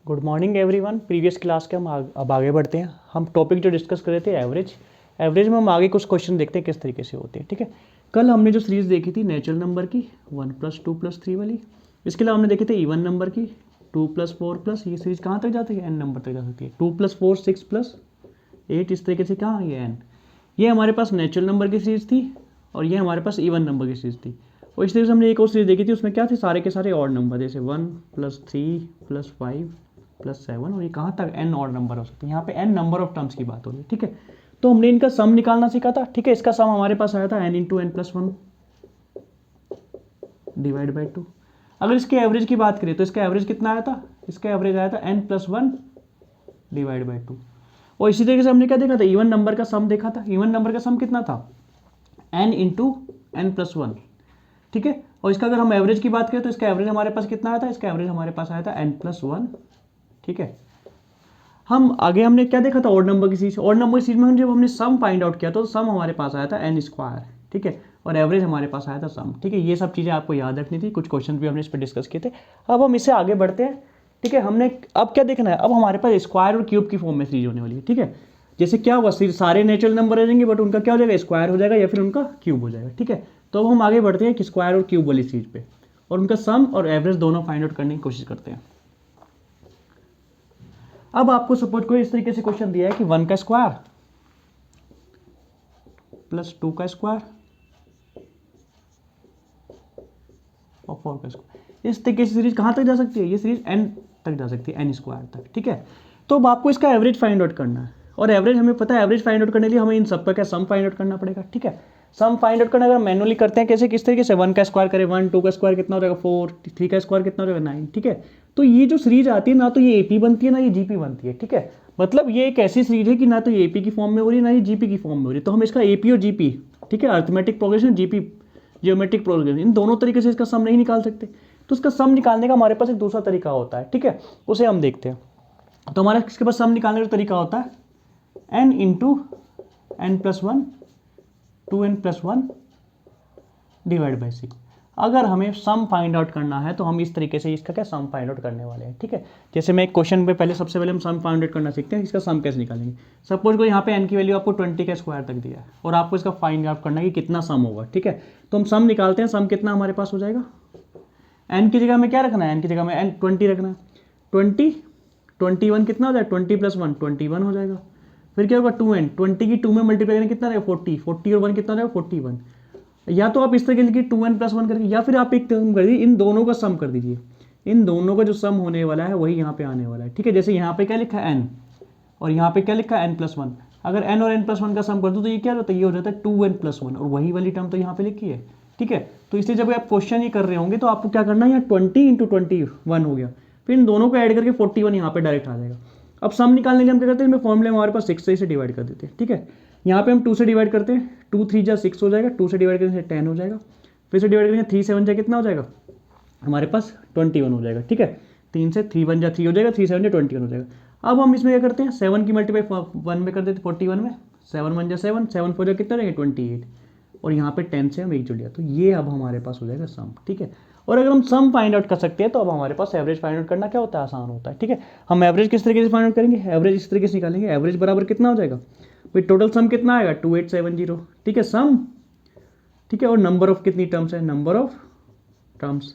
Good morning everyone. Previous class के हम अब आगे बढ़ते हैं। हम टॉपिक जो डिस्कस कर रहे थे एवरेज में हम आगे कुछ क्वेश्चन देखते हैं किस तरीके से होते हैं। ठीक है, कल हमने जो सीरीज़ देखी थी नेचुरल नंबर की 1+2+3 वाली, इसके अलावा हमने देखे थे इवन नंबर की 2+4+, ये सीरीज़ कहाँ तक जाती है, एन नंबर तक जा सकती है। 2+4 6+8 इस तरीके से कहाँ ये एन, ये हमारे पास नेचुरल नंबर की सीरीज़ थी और ये हमारे पास इवन नंबर की सीरीज़ थी। और इस तरीके से हमने एक और सीरीज़ देखी थी, उसमें क्या थे, सारे के सारे ऑड नंबर, जैसे 1+3+5+7, और ये कहाँ तक एन ऑड नंबर हो सकते हैं। यहाँ पे एन नंबर ऑफ टर्म्स की बात हो रही है। ठीक है, तो हमने इनका सम निकालना सीखा था। ठीक है, इसका सम हमारे पास आया था n × n+1 डिवाइड बाई 2। अगर इसके एवरेज की बात करें तो इसका एवरेज कितना आया था, इसका एवरेज आया था n+1 डिवाइड बाई 2। और इसी तरीके से हमने क्या देखा था, इवन नंबर का सम देखा था। इवन नंबर का सम कितना था, n × n+1। ठीक है, और इसका अगर हम एवरेज की बात करें तो इसका एवरेज हमारे पास कितना आया था, इसका एवरेज हमारे पास आया था n+1। ठीक है, हम आगे हमने क्या देखा था, ऑड नंबर की सीरीज। ऑड नंबर की सीरीज में जब हमने सम फाइंड आउट किया तो सम हमारे पास आया था n²। ठीक है, और एवरेज हमारे पास आया था सम। ठीक है, ये सब चीज़ें आपको याद रखनी थी, कुछ क्वेश्चन भी हमने इस पर डिस्कस किए थे। अब हम इससे आगे बढ़ते हैं। ठीक है, हमने अब क्या देखना है, अब हमारे पास स्क्वायर और क्यूब की फॉर्म में सीरीज होने वाली है। ठीक है, जैसे क्या हुआ, सारे नेचुरल नंबर आ जाएंगे बट उनका क्या हो जाएगा, स्क्वायर हो जाएगा या फिर उनका क्यूब हो जाएगा। ठीक है, तो अब हम आगे बढ़ते हैं कि स्क्वायर और क्यूब वाली चीज़ पे, और उनका सम और एवरेज दोनों फाइंड आउट करने की कोशिश करते हैं। अब आपको सपोज कोई इस तरीके से क्वेश्चन दिया है कि 1 का स्क्वायर प्लस 2 का स्क्वायर और 4 का स्क्वायर, इस तरीके से सीरीज कहाँ तक जा सकती है, ये सीरीज n तक जा सकती है, n² तक। ठीक है, तो अब आपको इसका एवरेज फाइंड आउट करना है, और एवरेज हमें पता है, एवरेज फाइंड आउट करने के लिए हमें इन सब का क्या सम फाइंड आउट करना पड़ेगा। ठीक है, सम फाइंड आउट करना अगर मैनुअली करते हैं कैसे, किस तरीके से, 1 का स्क्वायर करें 1, 2 का स्क्वायर कितना हो जाएगा 4, 3 का स्क्वायर कितना हो जाएगा 9। ठीक है, तो ये जो सीरीज आती है ना तो ये एपी बनती है ना ये जीपी बनती है। ठीक है, मतलब ये एक ऐसी सीरीज है कि ना तो ये एपी की फॉर्म में हो रही है ना ये जीपी की फॉर्म में हो रही है। तो हम इसका एपी और जीपी, ठीक है, arithmetic progression, GP geometric progression, इन दोनों तरीके से इसका सम नहीं निकाल सकते। तो उसका सम निकालने का हमारे पास एक दूसरा तरीका होता है। ठीक है, उसे हम देखते हैं। तो हमारे इसके पास सम निकालने का तरीका होता है n × n+1 2n+1 divide by 6। अगर हमें सम फाइंड आउट करना है तो हम इस तरीके से इसका क्या सम फाइंड आउट करने वाले हैं। ठीक है, जैसे मैं एक क्वेश्चन पे पहले सबसे पहले हम सम फाइंड आउट करना सीखते हैं, इसका सम कैसे निकालेंगे। सपोज को यहाँ पे n की वैल्यू आपको 20 का स्क्वायर तक दिया है और आपको इसका फाइंड आउट करना है कि कितना सम होगा। ठीक है, तो हम सम निकालते हैं। सम कितना हमारे पास हो जाएगा, n की जगह में क्या रखना है, n की जगह में n 20 रखना है। 20 21 कितना हो जाएगा, 20 + 1 21 हो जाएगा। फिर क्या होगा 2n, 20 की 2 में मल्टीप्लाई करेंगे कितना रहेगा 40, 40 और 1 कितना रहेगा 41। या तो आप इस तरह के लिखिए 2n+1 करके, या फिर आप एक काम कर दीजिए, इन दोनों का सम कर दीजिए। इन दोनों का जो सम होने वाला है वही यहाँ पे आने वाला है। ठीक है, जैसे यहाँ पे क्या लिखा है n और यहाँ पे क्या लिखा है n+1। अगर n और n+1 का सम कर दो तो ये क्या होता है, ये हो जाता है 2n+1, और वही वाली टर्म तो यहाँ पे लिखी है। ठीक है, तो इसलिए जब आप क्वेश्चन ये कर रहे होंगे तो आपको क्या करना है, यहाँ 20 × 21 हो गया, फिर इन दोनों को ऐड करके 41 यहाँ पे डायरेक्ट आ जाएगा। अब सम निकालने के लिए हम क्या करते हैं, इसमें फॉर्मूले हमारे पास 6 से इसे डिवाइड कर देते हैं। ठीक है, यहाँ पे हम 2 से डिवाइड करते हैं, 2 3 जा 6 हो जाएगा, 2 से डिवाइड करने से 10 हो जाएगा, फिर से डिवाइड करेंगे 3 7 जा कितना हो जाएगा हमारे पास 21 हो जाएगा। ठीक है, 3 से 3 1 जा 3 हो जाएगा, 3 7 जा 21 हो जाएगा। अब हम इसमें क्या करते हैं, 7 की मल्टीप्लाई 1 में कर देते हैं 41 में, 7 1 जा 7, 7 4 जा कितना रहेगा 28, और यहाँ पे 10 से हम 1 जुड़ लिया, तो ये अब हमारे पास हो जाएगा सम। ठीक है, और अगर हम सम फाइंड आउट कर सकते हैं तो अब हमारे पास एवरेज फाइंड आउट करना क्या होता है, आसान होता है। ठीक है, हम एवरेज किस तरीके से फाइंड आउट करेंगे, एवरेज इस तरीके से निकालेंगे। एवरेज बराबर कितना हो जाएगा भाई, टोटल सम कितना आएगा 2870। ठीक है, सम। ठीक है, और नंबर ऑफ कितनी टर्म्स है, नंबर ऑफ टर्म्स।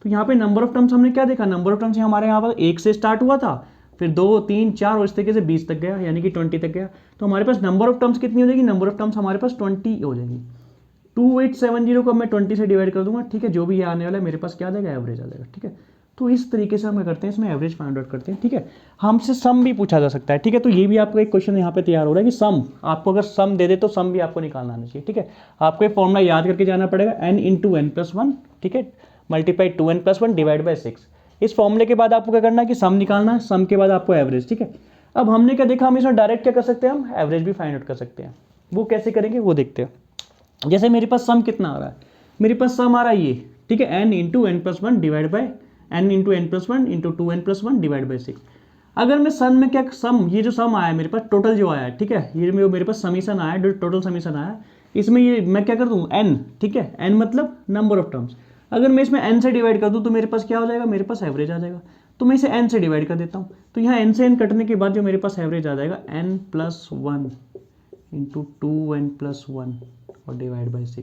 तो यहाँ पे नंबर ऑफ टर्म्स हमने क्या देखा, नंबर ऑफ टर्म्स हमारे यहाँ पर 1 से स्टार्ट हुआ था, फिर 2 3 4 और इस तरीके से 20 तक गया, यानी कि 20 तक गया। तो हमारे पास नंबर ऑफ टर्म्स कितनी हो जाएगी, नंबर ऑफ टर्म्स हमारे पास 20 हो जाएगी। 2870 को मैं 20 से डिवाइड कर दूंगा। ठीक है, जो भी ये आने वाला है मेरे पास क्या आ जाएगा, एवरेज आ जाएगा। ठीक है, तो इस तरीके से हम करते हैं, इसमें एवरेज फाइंड आउट करते हैं। ठीक है, हमसे सम भी पूछा जा सकता है। ठीक है, तो ये भी आपको एक क्वेश्चन यहाँ पे तैयार हो रहा है कि सम, आपको अगर सम दे दे तो सम भी आपको निकालना आना चाहिए। ठीक है, आपको एक फॉर्मूला याद करके जाना पड़ेगा, n × n+1, ठीक है, मल्टीप्लाई 2n+1 डिवाइड बाई 6। इस फॉर्मूले के बाद आपको क्या करना है कि सम निकालना है, सम के बाद आपको एवरेज। ठीक है, अब हमने क्या देखा, हम इसमें डायरेक्ट क्या कर सकते हैं, हम एवरेज भी फाइंड आउट कर सकते हैं। वो कैसे करेंगे वो देखते हैं। जैसे मेरे पास सम कितना आ रहा है, मेरे पास सम आ रहा है ये, ठीक है, n × n+1 divide by n × n+1 × 2n+1 divide by 6। अगर मैं सन में क्या सम, ये जो सम आया है मेरे पास टोटल जो आया है, ठीक है, ये मेरे पास समीशन आया है, टोटल समीशन आया है, इसमें ये मैं क्या कर दूँ n। ठीक है, n मतलब नंबर ऑफ टर्म्स। अगर मैं इसमें n से डिवाइड कर दूँ तो मेरे पास क्या हो जाएगा, मेरे पास एवरेज आ जाएगा। तो मैं इसे n से डिवाइड कर देता हूँ। तो यहाँ n से n कटने के बाद जो मेरे पास एवरेज आ जाएगा n+1 इंटू 2n+1 और डिवाइड बाई 6,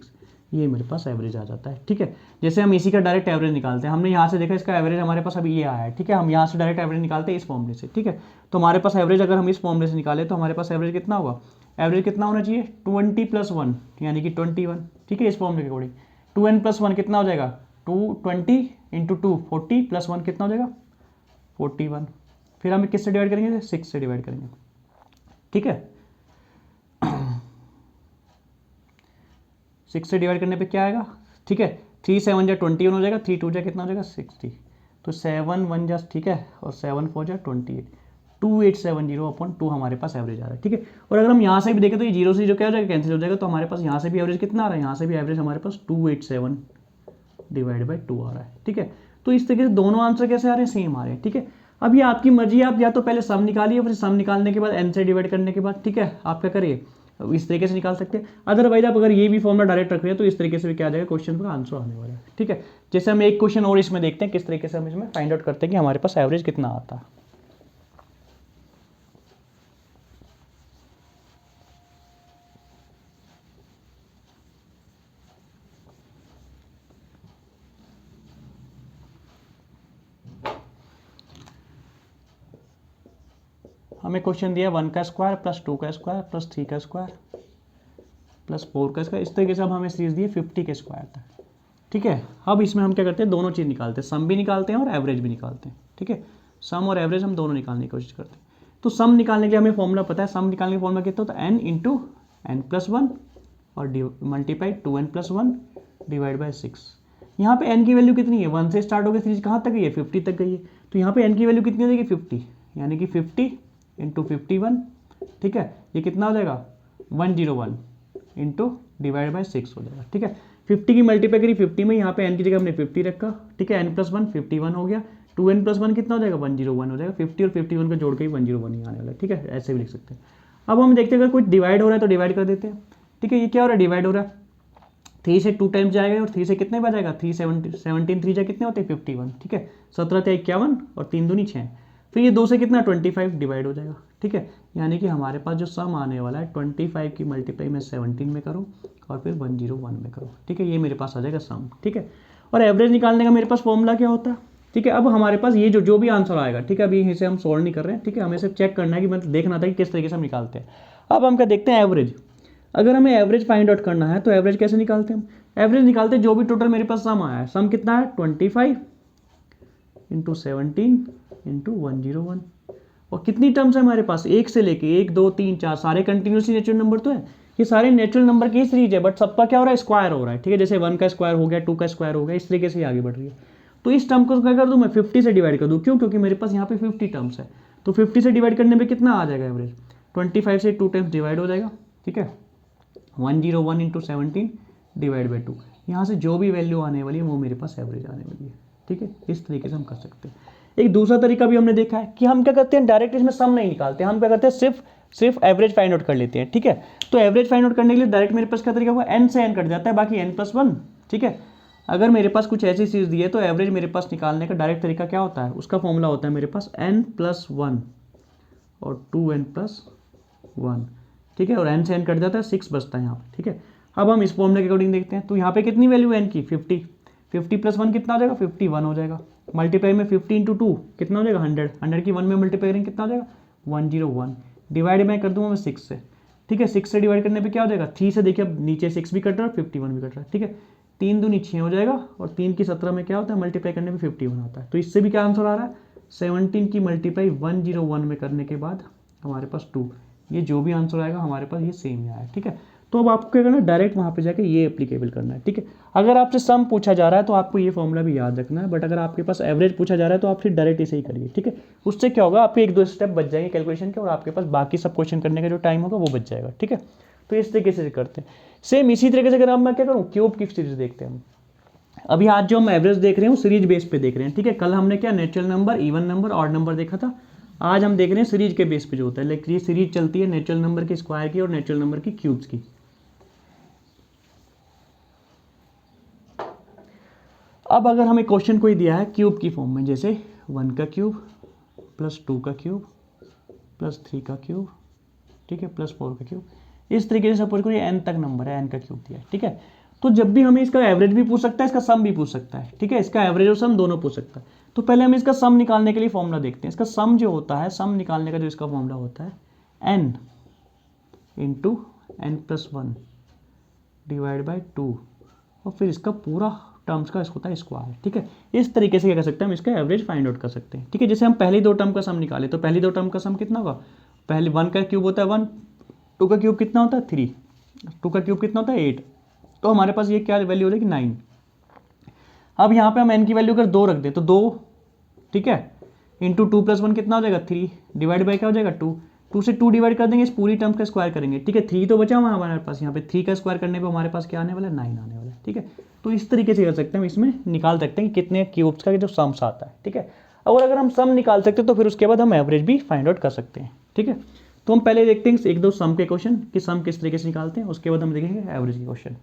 ये मेरे पास एवरेज आ जाता है। ठीक है, जैसे हम इसी का डायरेक्ट एवरेज निकालते हैं, हमने यहाँ से देखा इसका एवरेज हमारे पास अभी ये आया है। ठीक है, हम यहाँ से डायरेक्ट एवरेज निकालते हैं इस फॉर्मूले से। ठीक है, तो हमारे पास एवरेज अगर हम इस फॉर्मूले से निकालें तो हमारे पास एवरेज कितना होगा, एवरेज कितना होना चाहिए 20+1 यानी कि 21। ठीक है, इस फॉर्मूले के अकॉर्डिंग 2n+1 कितना हो जाएगा 220 इंटू 2 40 प्लस 1 कितना हो जाएगा 41। फिर हम किससे डिवाइड करेंगे 6 से डिवाइड करेंगे। ठीक है, 6 से डिवाइड करने पे क्या आएगा, ठीक है 3 7 जा 21 हो जाएगा, 3 2 जा कितना हो जाएगा 60, तो 7 1 जा, ठीक है, और 7 4 जा 28, 2870/2 हमारे पास एवरेज आ रहा है। ठीक है, और अगर हम यहाँ से भी देखें तो ये 0 से जो क्या हो जाएगा कैंसिल हो जाएगा, तो हमारे पास यहाँ से भी एवरेज कितना आ रहा है, यहाँ से भी एवरेज हमारे पास 287/2 आ रहा है। ठीक है, तो इस तरीके से दोनों आंसर कैसे आ रहे हैं, सेम आ रहे हैं। ठीक है, अब ये आपकी मर्जी है, आप या तो पहले सम निकालिए, फिर सम निकालने के बाद n से डिवाइड करने के बाद, ठीक है, आप क्या करिए इस तरीके से निकाल सकते हैं। अदरवाइज आप अगर ये भी फॉर्मूला डायरेक्ट रख रहे हैं तो इस तरीके से भी क्या आ जाएगा, क्वेश्चन का आंसर आने वाला है। ठीक है, जैसे हम एक क्वेश्चन और इसमें देखते हैं किस तरीके से हम इसमें फाइंड आउट करते हैं कि हमारे पास एवरेज कितना आता है। हमें क्वेश्चन दिया 1 का स्क्वायर प्लस 2 का स्क्वायर प्लस 3 का स्क्वायर प्लस 4 का स्क्वायर, इस तरीके से अब हमें सीरीज दी 50 के स्क्वायर तक। ठीक है, अब इसमें हम क्या करते हैं, दोनों चीज़ निकालते हैं, सम भी निकालते हैं और एवरेज भी निकालते हैं। ठीक है, सम और एवरेज हम दोनों निकालने की कोशिश करते हैं। तो सम निकालने के लिए हमें फॉर्मूला पता है, सम निकालने का फॉर्मूला कितना होता है n इंटू n+1 और मल्टीप्लाई 2n+1 डिवाइड बाई 6। यहाँ पे n की वैल्यू कितनी है, 1 से स्टार्ट हो गई सीरीज कहाँ तक गई है 50 तक गई है, तो यहाँ पे n की वैल्यू कितनी हो जाएगी 50, यानी कि 50 इंटू 51। ठीक है, ये कितना हो जाएगा 101 इंटू डिवाइड बाई 6 हो जाएगा। ठीक है, 50 की मल्टीप्लाई करी 50 में, यहाँ पे n की जगह हमने 50 रखा। ठीक है, n+1 51 हो गया, 2n+1 कितना हो जाएगा 101 हो जाएगा, 50 और 51 को जोड़ के ही 101 ही आने वाला है। ठीक है, ऐसे भी लिख सकते हैं। अब हम देखते हैं अगर कुछ डिवाइड हो रहा है तो डिवाइड कर देते हैं। ठीक है, ये क्या हो रहा है, डिवाइड हो रहा है, 3 से 2 टाइम्स जाएगा और 3 से कितने बार जाएगा 3 17 3 जा कितने होते हैं 51। ठीक है, 17 × 51 और 3 दूनी 6, फिर ये 2 से कितना 25 डिवाइड हो जाएगा। ठीक है, यानी कि हमारे पास जो सम आने वाला है 25 की मल्टीप्लाई मैं 17 में करूँ और फिर 101 में करूँ। ठीक है, ये मेरे पास आ जाएगा सम। ठीक है, और एवरेज निकालने का मेरे पास फॉर्मूला क्या होता है। ठीक है, अब हमारे पास ये जो भी आंसर आएगा, ठीक है, अभी इसे हम सोल्व नहीं कर रहे हैं। ठीक है, हमें सिर्फ चेक करना है कि मतलब देखना था कि किस तरीके से हम निकालते हैं। अब हम क्या देखते हैं, एवरेज। अगर हमें एवरेज फाइंड आउट करना है तो एवरेज कैसे निकालते हैं, हम एवरेज निकालते हैं जो भी टोटल मेरे पास सम आया है। सम कितना है 25 इंटू 17 इंटू 101, और कितनी टर्म्स है हमारे पास, एक से लेके 1 2 3 4 सारे कंटिन्यूसली नेचुरल नंबर तो है, ये सारे नेचुरल नंबर की सीरीज है, बट सबका क्या हो रहा है, स्क्वायर हो रहा है। ठीक है, जैसे 1 का स्क्वायर हो गया, 2 का स्क्वायर हो गया, इस तरीके से आगे बढ़ रही है। तो इस टर्म को क्या कर दूँ मैं 50 से डिवाइड कर दूँ, क्यों, क्योंकि मेरे पास यहाँ पे 50 टर्म्स है। तो 50 से डिवाइड करने में कितना आ जाएगा एवरेज, 25 से 2 टाइम्स डिवाइड हो जाएगा। ठीक है, 101 इंटू 17 डिवाइड बाई 2, यहाँ से जो भी वैल्यू आने वाली है वो मेरे पास एवरेज आने वाली है। ठीक है, इस तरीके से हम कर सकते हैं। एक दूसरा तरीका भी हमने देखा है कि हम क्या करते हैं, डायरेक्ट इसमें सम नहीं निकालते, हम क्या करते हैं सिर्फ एवरेज फाइंड आउट कर लेते हैं। ठीक है, तो एवरेज फाइंड आउट करने के लिए डायरेक्ट मेरे पास क्या तरीका हुआ, n से n कट जाता है, बाकी n+1। ठीक है, अगर मेरे पास कुछ ऐसी चीज़ दी है तो एवरेज मेरे पास निकालने का डायरेक्ट तरीका क्या होता है, उसका फॉर्मूला होता है मेरे पास n+1 और 2n+1। ठीक है, और n से n कट जाता है, 6 बचता है यहाँ पे। ठीक है, अब हम इस फॉर्मूले के अकॉर्डिंग देखते हैं, तो यहाँ पे कितनी वैल्यू है n की 50, 50 + 1 कितना हो जाएगा 51 हो जाएगा, मल्टीप्लाई में 50 इंटू 2 कितना हो जाएगा 100, 100 की 1 में मल्टीप्लाई करेंगे कितना हो जाएगा 101, डिवाइड मैं कर दूंगा मैं 6 से। ठीक है, 6 से डिवाइड करने पे क्या हो जाएगा, 3 से देखिए अब नीचे 6 भी कट रहा है, 51 भी कट रहा है। ठीक है, 3 दूनी 6 हो जाएगा, और 3 की 17 में क्या होता है, मल्टीप्लाई करने पे 51 आता है। तो इससे भी क्या आंसर आ रहा है, 17 की मल्टीप्लाई 101 में करने के बाद हमारे पास 2, ये जो भी आंसर आएगा हमारे पास ये सेम ही आया। ठीक है, तो अब आपको क्या करना है, डायरेक्ट वहाँ पे जाके ये एप्लीकेबल करना है। ठीक है, अगर आपसे सम पूछा जा रहा है तो आपको ये फॉर्मूला भी याद रखना है, बट अगर आपके पास एवरेज पूछा जा रहा है तो आप फिर डायरेक्ट इसे ही करिए। ठीक है, उससे क्या होगा, आपके 1-2 स्टेप बच जाएंगे कैलकुलेशन के, और आपके पास बाकी सब क्वेश्चन करने का जो टाइम होगा वो बच जाएगा। ठीक है, तो इस तरीके से करते हैं। सेम इसी तरीके से अगर अब मैं क्या करूँ, क्यूब की सीरीज देखते हैं हम। अभी आज जो हम एवरेज देख रहे हैं वो सीरीज बेस पे देख रहे हैं। ठीक है, कल हमने क्या natural number, even number, odd number देखा था। आज हम देख रहे हैं सीरीज के बेस पे जो होता है, लेकिन ये सीरीज चलती है नेचुरल नंबर की स्क्वायर की और नेचुरल नंबर की क्यूब्स की। अब अगर हमें क्वेश्चन कोई दिया है क्यूब की फॉर्म में, जैसे 1 का क्यूब प्लस 2 का क्यूब प्लस 3 का क्यूब, ठीक है, प्लस 4 का क्यूब। इस तरीके से सपोज करो ये n तक नंबर है, n का क्यूब दिया है, ठीक है। तो जब भी हमें इसका एवरेज भी पूछ सकता है, इसका सम भी पूछ सकता है, ठीक है, इसका एवरेज और सम दोनों पूछ सकता है। तो पहले हम इसका सम निकालने के लिए फॉर्मूला देखते हैं। इसका सम जो होता है, सम निकालने का जो इसका फॉर्मूला होता है n into n plus 1 divide by 2 और फिर इसका पूरा टर्म्स का होता है स्क्वायर, ठीक है। इस तरीके से क्या कर सकते हैं हम इसका एवरेज फाइंड आउट कर सकते हैं, ठीक है। जैसे हम पहली दो टर्म का सम निकाले तो पहली दो टर्म का सम कितना होगा, पहले 1 का क्यूब होता है 1, 2 का क्यूब कितना होता है 3, 2 का क्यूब कितना होता है 8, तो हमारे पास ये क्या वैल्यू हो जाएगी 9। अब यहाँ पे हम n की वैल्यू अगर 2 रख दें तो 2, ठीक है, इंटू 2 प्लस 1 कितना हो जाएगा 3, डिवाइड बाई क्या हो जाएगा 2, 2 से 2 डिवाइड कर देंगे, इस पूरी टर्म का स्क्वायर करेंगे, ठीक है। 3 तो बचा हुआ हमारे पास, यहाँ पे 3 का स्क्वायर करने पे हमारे पास क्या आने वाला है 9 आने वाला है, ठीक है। तो इस तरीके से कर सकते हैं, हम इसमें निकाल सकते हैं कि कितने क्यूब्स का जो सम्स आता है, ठीक है। और अगर हम सम निकाल सकते हैं तो फिर उसके बाद हम एवरेज भी फाइंड आउट कर सकते हैं, ठीक है। तो हम पहले देखते हैं एक दो सम के क्वेश्चन कि सम किस तरीके से निकालते हैं, उसके बाद हम देखेंगे एवरेज के क्वेश्चन।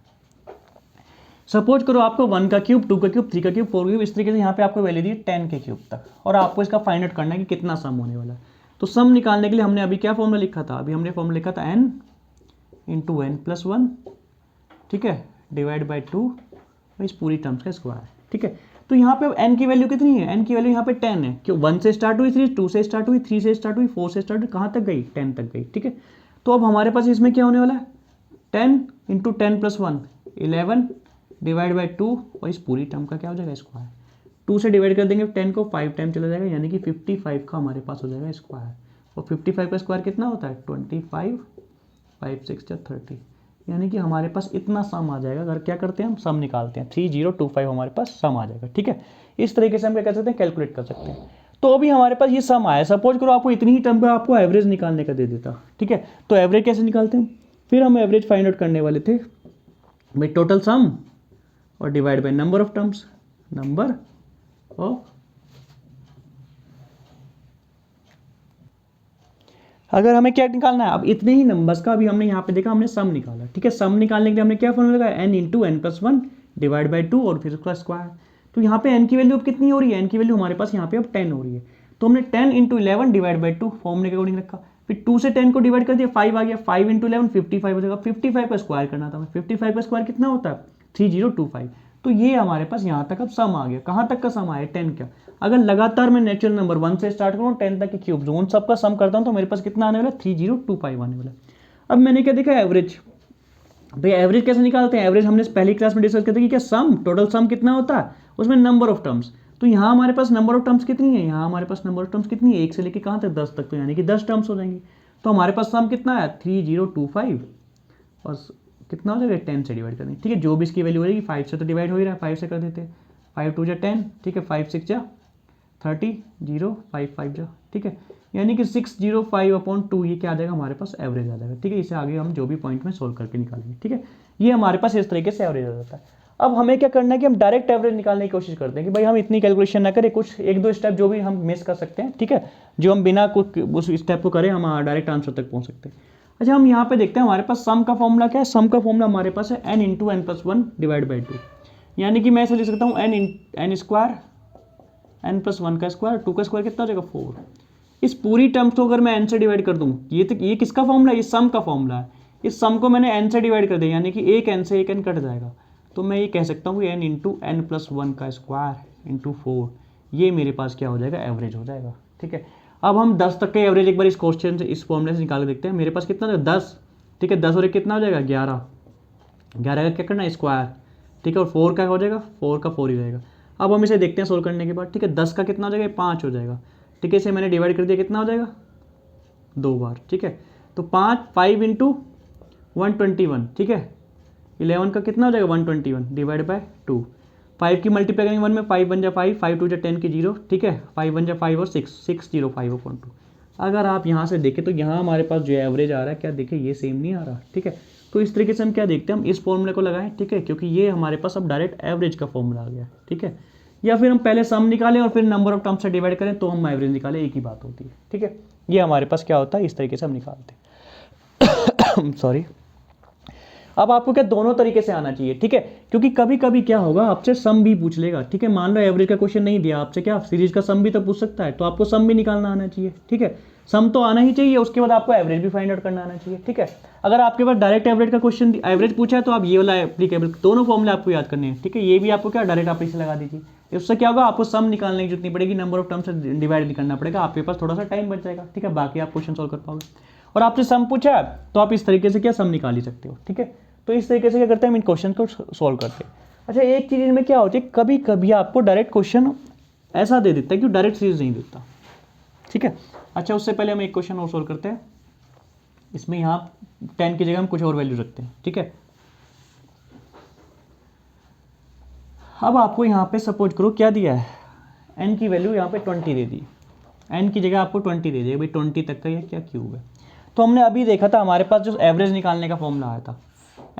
सपोज करो आपको 1 का क्यूब, 2 का क्यूब, 3 का क्यूब, 4 का क्यूब, इस तरीके से यहाँ पे आपको वैल्यू दी है 10 के क्यूब तक, और आपको इसका फाइंड आउट करना है कि कितना सम होने वाला है। तो सम निकालने के लिए हमने अभी क्या फॉर्मूला लिखा था, अभी हमने फॉर्मूला लिखा था n इंटू n प्लस 1, ठीक है, डिवाइड बाई 2 इस पूरी टर्म्स का स्क्वायर, ठीक है। तो यहाँ पे n की वैल्यू कितनी है, n की वैल्यू यहाँ पे 10 है, क्यों 1 से स्टार्ट हुई, 3 2 से स्टार्ट हुई, 3 से स्टार्ट हुई, 4 से स्टार्ट हुई, कहाँ तक गई 10 तक गई, ठीक है। तो अब हमारे पास इसमें क्या होने वाला है 10 इंटू 10 प्लस 1 11 डिवाइड बाई 2 और इस पूरी टर्म का क्या हो जाएगा स्क्वायर। 2 से डिवाइड कर देंगे 10 को 5 टाइम चला जाएगा, यानी कि 55 का हमारे पास हो जाएगा स्क्वायर। और 55 का स्क्वायर कितना होता है 25, 5 6 30, यानी कि हमारे पास इतना सम आ जाएगा। अगर क्या करते हैं हम सम निकालते हैं 3025 हमारे पास सम आ जाएगा, ठीक है। इस तरीके से हम क्या कर सकते हैं कैलकुलेट कर सकते हैं। तो अभी हमारे पास ये सम आया, सपोज करो आपको इतनी ही टर्म का आपको एवरेज निकालने का दे देता, ठीक है। तो एवरेज कैसे निकालते हैं, फिर हम एवरेज फाइंड आउट करने वाले थे भाई टोटल सम और divide by number of terms, number of, अगर हमें क्या निकालना है अब इतने ही नंबर्स का, अभी हमने यहाँ पे देखा हमने सम निकाला, ठीक है। सम निकालने के लिए हमने क्या फॉर्मूला लगाया n into n plus 1 divide by 2 और फिर उसका स्क्वायर। तो यहाँ पे n की वैल्यू अब कितनी हो रही है, n की वैल्यू हमारे पास यहाँ पे अब 10 हो रही है, तो हमने 10 इंटू 11 डिवाइड बाई 2 फॉर्मूले के अकॉर्डिंग रखा, फिर 2 से 10 को डिवाइड कर दिया 5 आ गया, 5 इंटू 11 55 हो जाएगा, 55 का स्क्वायर करना था, 55 का स्क्वायर कितना होता है 3025। तो ये हमारे पास यहाँ तक अब सम आ गया, कहाँ तक का सम आया 10 का। अगर लगातार मैं नेचुरल नंबर 1 से स्टार्ट करूँ 10 तक के क्यूब जोन सबका सम करता हूँ तो मेरे पास कितना आने वाला 3025 आने वाला। अब मैंने क्या देखा एवरेज, भाई एवरेज कैसे निकालते हैं, एवरेज हमने पहली क्लास में डिस्कस करते कि क्या सम टोटल सम कितना होता है उसमें नंबर ऑफ टर्म्स। तो यहाँ हमारे पास नंबर ऑफ टर्म्स कितनी है, यहाँ हमारे पास नंबर ऑफ टर्म्स कितनी है 1 से लेकर कहाँ तक 10 तक, तो यानी कि 10 टर्म्स हो जाएंगी। तो हमारे पास सम कितना है 3025 और कितना हो जाएगा 10 से डिवाइड करेंगे, ठीक है। जो भी इसकी वैल्यू हो जाएगी 5 से तो डिवाइड हो ही रहा है, 5 से कर देते हैं, 5 2 जा 10, ठीक है, 5 6 जा 30, 0 5 5 जा, ठीक है, यानी कि 605/2 ये क्या आ जाएगा हमारे पास एवरेज आ जाएगा, ठीक है। इसे आगे हम जो भी पॉइंट में सोल्व करके निकालेंगे, ठीक है। ये हमारे पास इस तरीके से एवरेज आ जाता है। अब हमें क्या करना है कि हम डायरेक्ट एवरेज निकालने की कोशिश करते हैं कि भाई हम इतनी कैलकुलेशन ना करें, कुछ एक दो स्टेप जो भी हम मिस कर सकते हैं, ठीक है, जो हम बिना कुछ उस स्टेप को करें हम डायरेक्ट आंसर तक पहुंच सकते हैं। अच्छा हम यहाँ पे देखते हैं हमारे पास सम का फॉर्मूला क्या है, सम का फॉर्मूला हमारे पास है n into n plus 1 divide by 2, यानी कि मैं ऐसे लिख सकता हूँ n स्क्वायर n प्लस 1 का स्क्वायर, 2 का स्क्वायर कितना हो जाएगा 4। इस पूरी टर्म्स को अगर मैं n से डिवाइड कर दूँ, ये किसका फॉर्मूला है, ये सम का फॉर्मूला है। इस सम को मैंने n से डिवाइड कर दिया, यानी कि एक n से एक n कट जाएगा, तो मैं ये कह सकता हूँ कि n इंटू n प्लस 1 का स्क्वायर इंटू 4, ये मेरे पास क्या हो जाएगा एवरेज हो जाएगा, ठीक है। अब हम 10 तक का एवरेज एक बार इस क्वेश्चन से इस फॉर्मूले से निकाल के देखते हैं। मेरे पास कितना हो जाएगा 10, ठीक है, 10 और 1 कितना हो जाएगा 11, 11 का क्या करना है स्क्वायर, ठीक है, और 4 का हो जाएगा 4 का 4 ही रहेगा। अब हम इसे देखते हैं सोल्व करने के बाद, ठीक है, 10 का कितना हो जाएगा 5 हो जाएगा, ठीक है, इसे मैंने डिवाइड कर दिया कितना हो जाएगा 2 बार, ठीक है। तो 5 इंटू 121, ठीक है, 11 का कितना हो जाएगा 121 डिवाइड बाय 2, 5 की मल्टीप्लाई करेंगे 1 में 5 बन जा 5, 5 2 जा 10 की 0, ठीक है, 5 बन जा 5 और 6 605/2। अगर आप यहाँ से देखें तो यहाँ हमारे पास जो एवरेज आ रहा है क्या देखें ये सेम नहीं आ रहा, ठीक है। तो इस तरीके से हम क्या देखते हैं, हम इस फॉर्मूले को लगाएं, ठीक है, क्योंकि ये हमारे पास अब डायरेक्ट एवरेज का फॉर्मूला आ गया, ठीक है। या फिर हम पहले सम निकालें और फिर नंबर ऑफ टर्म्स से डिवाइड करें तो हम एवरेज निकालें, एक ही बात होती है, ठीक है। ये हमारे पास क्या होता है इस तरीके से हम निकालते हैं सॉरी। अब आपको क्या दोनों तरीके से आना चाहिए, ठीक है, क्योंकि कभी कभी क्या होगा आपसे सम भी पूछ लेगा, ठीक है, मान लो एवरेज का क्वेश्चन नहीं दिया आपसे, क्या सीरीज का सम भी तो पूछ सकता है, तो आपको सम भी निकालना आना चाहिए, ठीक है, सम तो आना ही चाहिए, उसके बाद आपको एवरेज भी फाइंड आउट करना आना चाहिए, ठीक है। अगर आपके पास डायरेक्ट एवरेज का क्वेश्चन एवरेज पूछा है तो आप ये वाला एप्लीकेबल दोनों फॉर्मूले आपको याद करने हैं, ठीक है, ये भी आपको क्या डायरेक्ट आप इसे लगा दीजिए, उससे क्या होगा आपको सम निकालने की जरूरत नहीं पड़ेगी, नंबर ऑफ टर्म से डिवाइड नहीं करना पड़ेगा, आपके पास थोड़ा सा टाइम बच जाएगा, ठीक है, बाकी आप क्वेश्चन सॉल्व कर पाओगे। और आपसे सम पूछा है तो आप इस तरीके से क्या सम निकाल ही सकते हो, ठीक है, तो इस तरीके से क्या करते हैं हम इन क्वेश्चन को सॉल्व करते हैं। अच्छा, एक चीज़ इनमें क्या होती है, कभी कभी आपको डायरेक्ट क्वेश्चन ऐसा दे देता है कि डायरेक्ट सीरीज नहीं देता, ठीक है। अच्छा, उससे पहले हम एक क्वेश्चन और सॉल्व करते हैं, इसमें यहाँ 10 की जगह हम कुछ और वैल्यू रखते हैं, ठीक है। अब आपको यहाँ पे सपोज करो क्या दिया है, n की वैल्यू यहाँ पे 20 दे दी, n की जगह आपको 20 दे दिया, भाई 20 तक का ये क्या क्यूब है। तो हमने अभी देखा था हमारे पास जो एवरेज निकालने का फॉर्मूला आया था,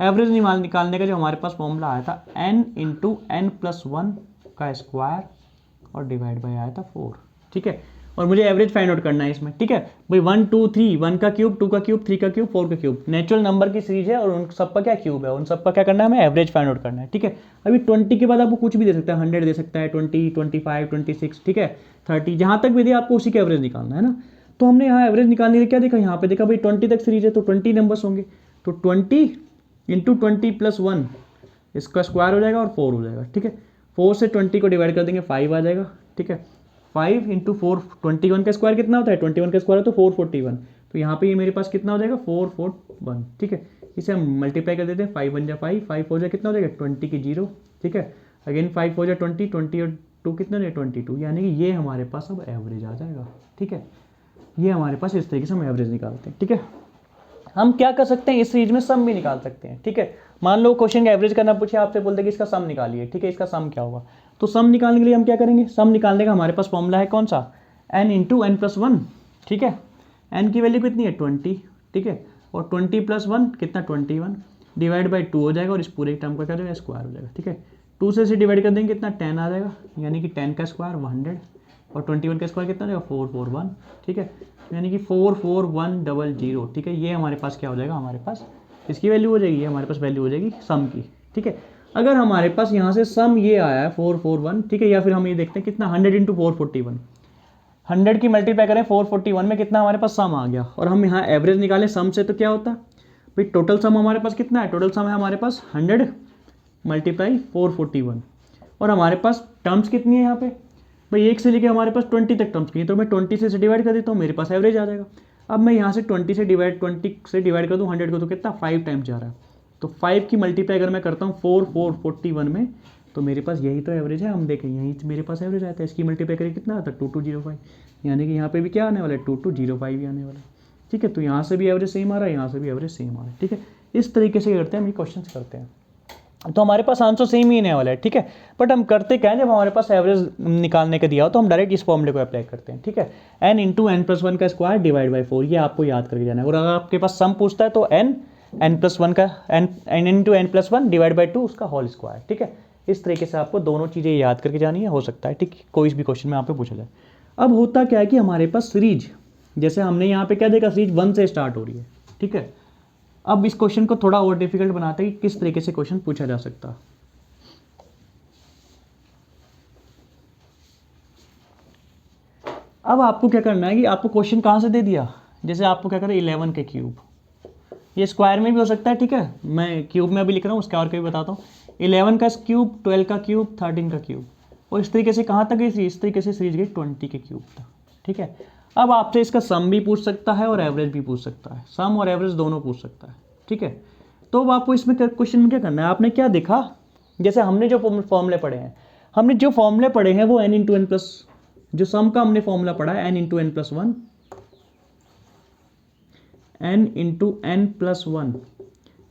एवरेज निकालने का जो हमारे पास फॉर्मूला आया था n इंटू एन प्लस 1 का स्क्वायर और डिवाइड बाई आया था 4, ठीक है, और मुझे एवरेज फाइंड आउट करना है इसमें, ठीक है भाई, 1 2 3, 1 का क्यूब, 2 का क्यूब, 3 का क्यूब, 4 का क्यूब, नेचुरल नंबर की सीरीज है और उन सबका क्या क्यूब है, उन सबका क्या करना है, हमें एवरेज फाइंड आउट करना है, ठीक है। अभी 20 के बाद आपको कुछ भी दे सकता है, 100 दे सकता है, 20, 25, 26, ठीक है, 30, जहाँ तक भी दे आपको उसी का एवरेज निकालना है ना। तो हमने यहाँ एवरेज निकालने के क्या देखा, यहाँ पे देखा भाई 20 तक सीरीज है तो 20 नंबर्स होंगे, तो 20 इंटू 20 प्लस 1 इसका स्क्वायर हो जाएगा और 4 हो जाएगा, ठीक है, 4 से 20 को डिवाइड कर देंगे 5 आ जाएगा, ठीक है, 5 इंटू 4, 21 का स्क्वायर कितना होता है, 21 का स्क्वायर है तो 441, तो यहाँ पे ये मेरे पास कितना हो जाएगा 441, ठीक है, इसे हम मल्टीप्लाई कर देते हैं, 5 बन जाए 5, 5 हो जाए कितना हो जाएगा 20 की 0, ठीक है, अगेन 5 हो जाए 20, 20 और 2 कितना हो जाए 22, यानी कि ये हमारे पास अब एवरेज आ जाएगा, ठीक है, ये हमारे पास इस तरीके से हम एवरेज निकालते हैं, ठीक है। हम क्या कर सकते हैं, इस सीरीज में सम भी निकाल सकते हैं, ठीक है। मान लो क्वेश्चन का एवरेज करना पूछे, आपसे बोलते हैं कि इसका सम निकालिए, ठीक है, इसका सम क्या होगा, तो सम निकालने के लिए हम क्या करेंगे, सम निकालने का हमारे पास फॉर्मूला है कौन सा, n इंटू एन प्लस 1, ठीक है, n की वैल्यू कितनी है 20, ठीक है, और 20 प्लस 1 कितना 21, डिवाइड बाई 2 हो जाएगा और इस पूरे टर्म का क्या हो जाएगा स्क्वायर हो जाएगा, ठीक है, 2 से इसे डिवाइड कर देंगे कितना 10 आ जाएगा, यानी कि 10 का स्क्वायर 100 और 21 का स्क्वायर कितना हो जाएगा 441, ठीक है, यानी कि 44100, ठीक है, ये हमारे पास क्या हो जाएगा, हमारे पास इसकी वैल्यू हो जाएगी, हमारे पास वैल्यू हो जाएगी सम की, ठीक है। अगर हमारे पास यहाँ से सम ये आया है 441, ठीक है, या फिर हम ये देखते हैं कितना 100 इंटू 441, 100 की मल्टीप्लाई करें 441 में कितना हमारे पास सम आ गया, और हम यहाँ एवरेज निकालें सम से तो क्या होता है भाई, टोटल सम हमारे पास कितना है, टोटल सम है हमारे पास 100 मल्टीप्लाई 441, और हमारे पास टर्म्स कितनी है यहाँ पे भाई, 1 से लेके हमारे पास 20 तक टर्म्स की है, तो मैं 20 से डिवाइड कर देता हूँ, मेरे पास एवरेज आ जाएगा। अब मैं यहाँ से 20 से डिवाइड कर दूँ 100 को, तो कितना 5 टाइम्स जा रहा है, तो 5 की मल्टीप्लाई अगर मैं करता हूँ 441 में, तो मेरे पास यही तो एवरेज है, हम देखें यहीं मेरे पास एवरेज आता है, इसकी मल्टीप्लाई करें कितना आता है 2205, यानी कि यहाँ पे भी क्या आने वाला है 2205 ही आने वाला है, ठीक है, तो यहाँ से भी एवरेज सेम आ रहा है, यहाँ से भी एवरेज सेम आ रहा है, ठीक है। इस तरीके से करते हैं हम ये क्वेश्चन करते हैं, तो हमारे पास आंसर सेम ही आने वाला है, ठीक है, बट हम करते क्या है, जब हमारे पास एवरेज निकालने का दिया हो तो हम डायरेक्ट इस फॉर्मूले को अप्लाई करते हैं, ठीक है, n इंटू एन प्लस 1 का स्क्वायर डिवाइड बाई 4, ये आपको याद करके जाना है, और अगर आपके पास सम पूछता है तो n प्लस 1 का n into n plus 1 divide by 2 उसका होल स्क्वायर, ठीक है। इस तरीके से आपको दोनों चीज़ें याद करके जानी है, हो सकता है ठीक कोई भी क्वेश्चन में यहाँ पे पूछा जाए। अब होता क्या है कि हमारे पास सीरीज, जैसे हमने यहाँ पे क्या देखा, सीरीज 1 से स्टार्ट हो रही है, ठीक है। अब इस क्वेश्चन को थोड़ा और डिफिकल्ट बनाते हैं कि किस तरीके से क्वेश्चन पूछा जा सकता है। अब आपको क्या करना है कि आपको क्वेश्चन कहाँ से दे दिया, जैसे आपको क्या करें 11 के क्यूब, ये स्क्वायर में भी हो सकता है, ठीक है, मैं क्यूब में अभी लिख रहा हूँ, स्क्वायर का भी बताता हूँ, 11 का क्यूब, 12 का क्यूब, 13 का क्यूब, और इस तरीके से कहाँ तक गई सीरीज, इस तरीके से सीरीज गई 20 के क्यूब तक, ठीक है। अब आपसे इसका सम भी पूछ सकता है और एवरेज भी पूछ सकता है, सम और एवरेज दोनों पूछ सकता है, ठीक है। तो अब आपको इसमें क्वेश्चन में क्या करना है, आपने क्या देखा, जैसे हमने जो फॉर्मूले पढ़े हैं, हमने जो फॉर्मूले पढ़े हैं वो n इंटू एन प्लस, जो सम का हमने फॉर्मूला पढ़ा है n into n plus 1, n into n plus 1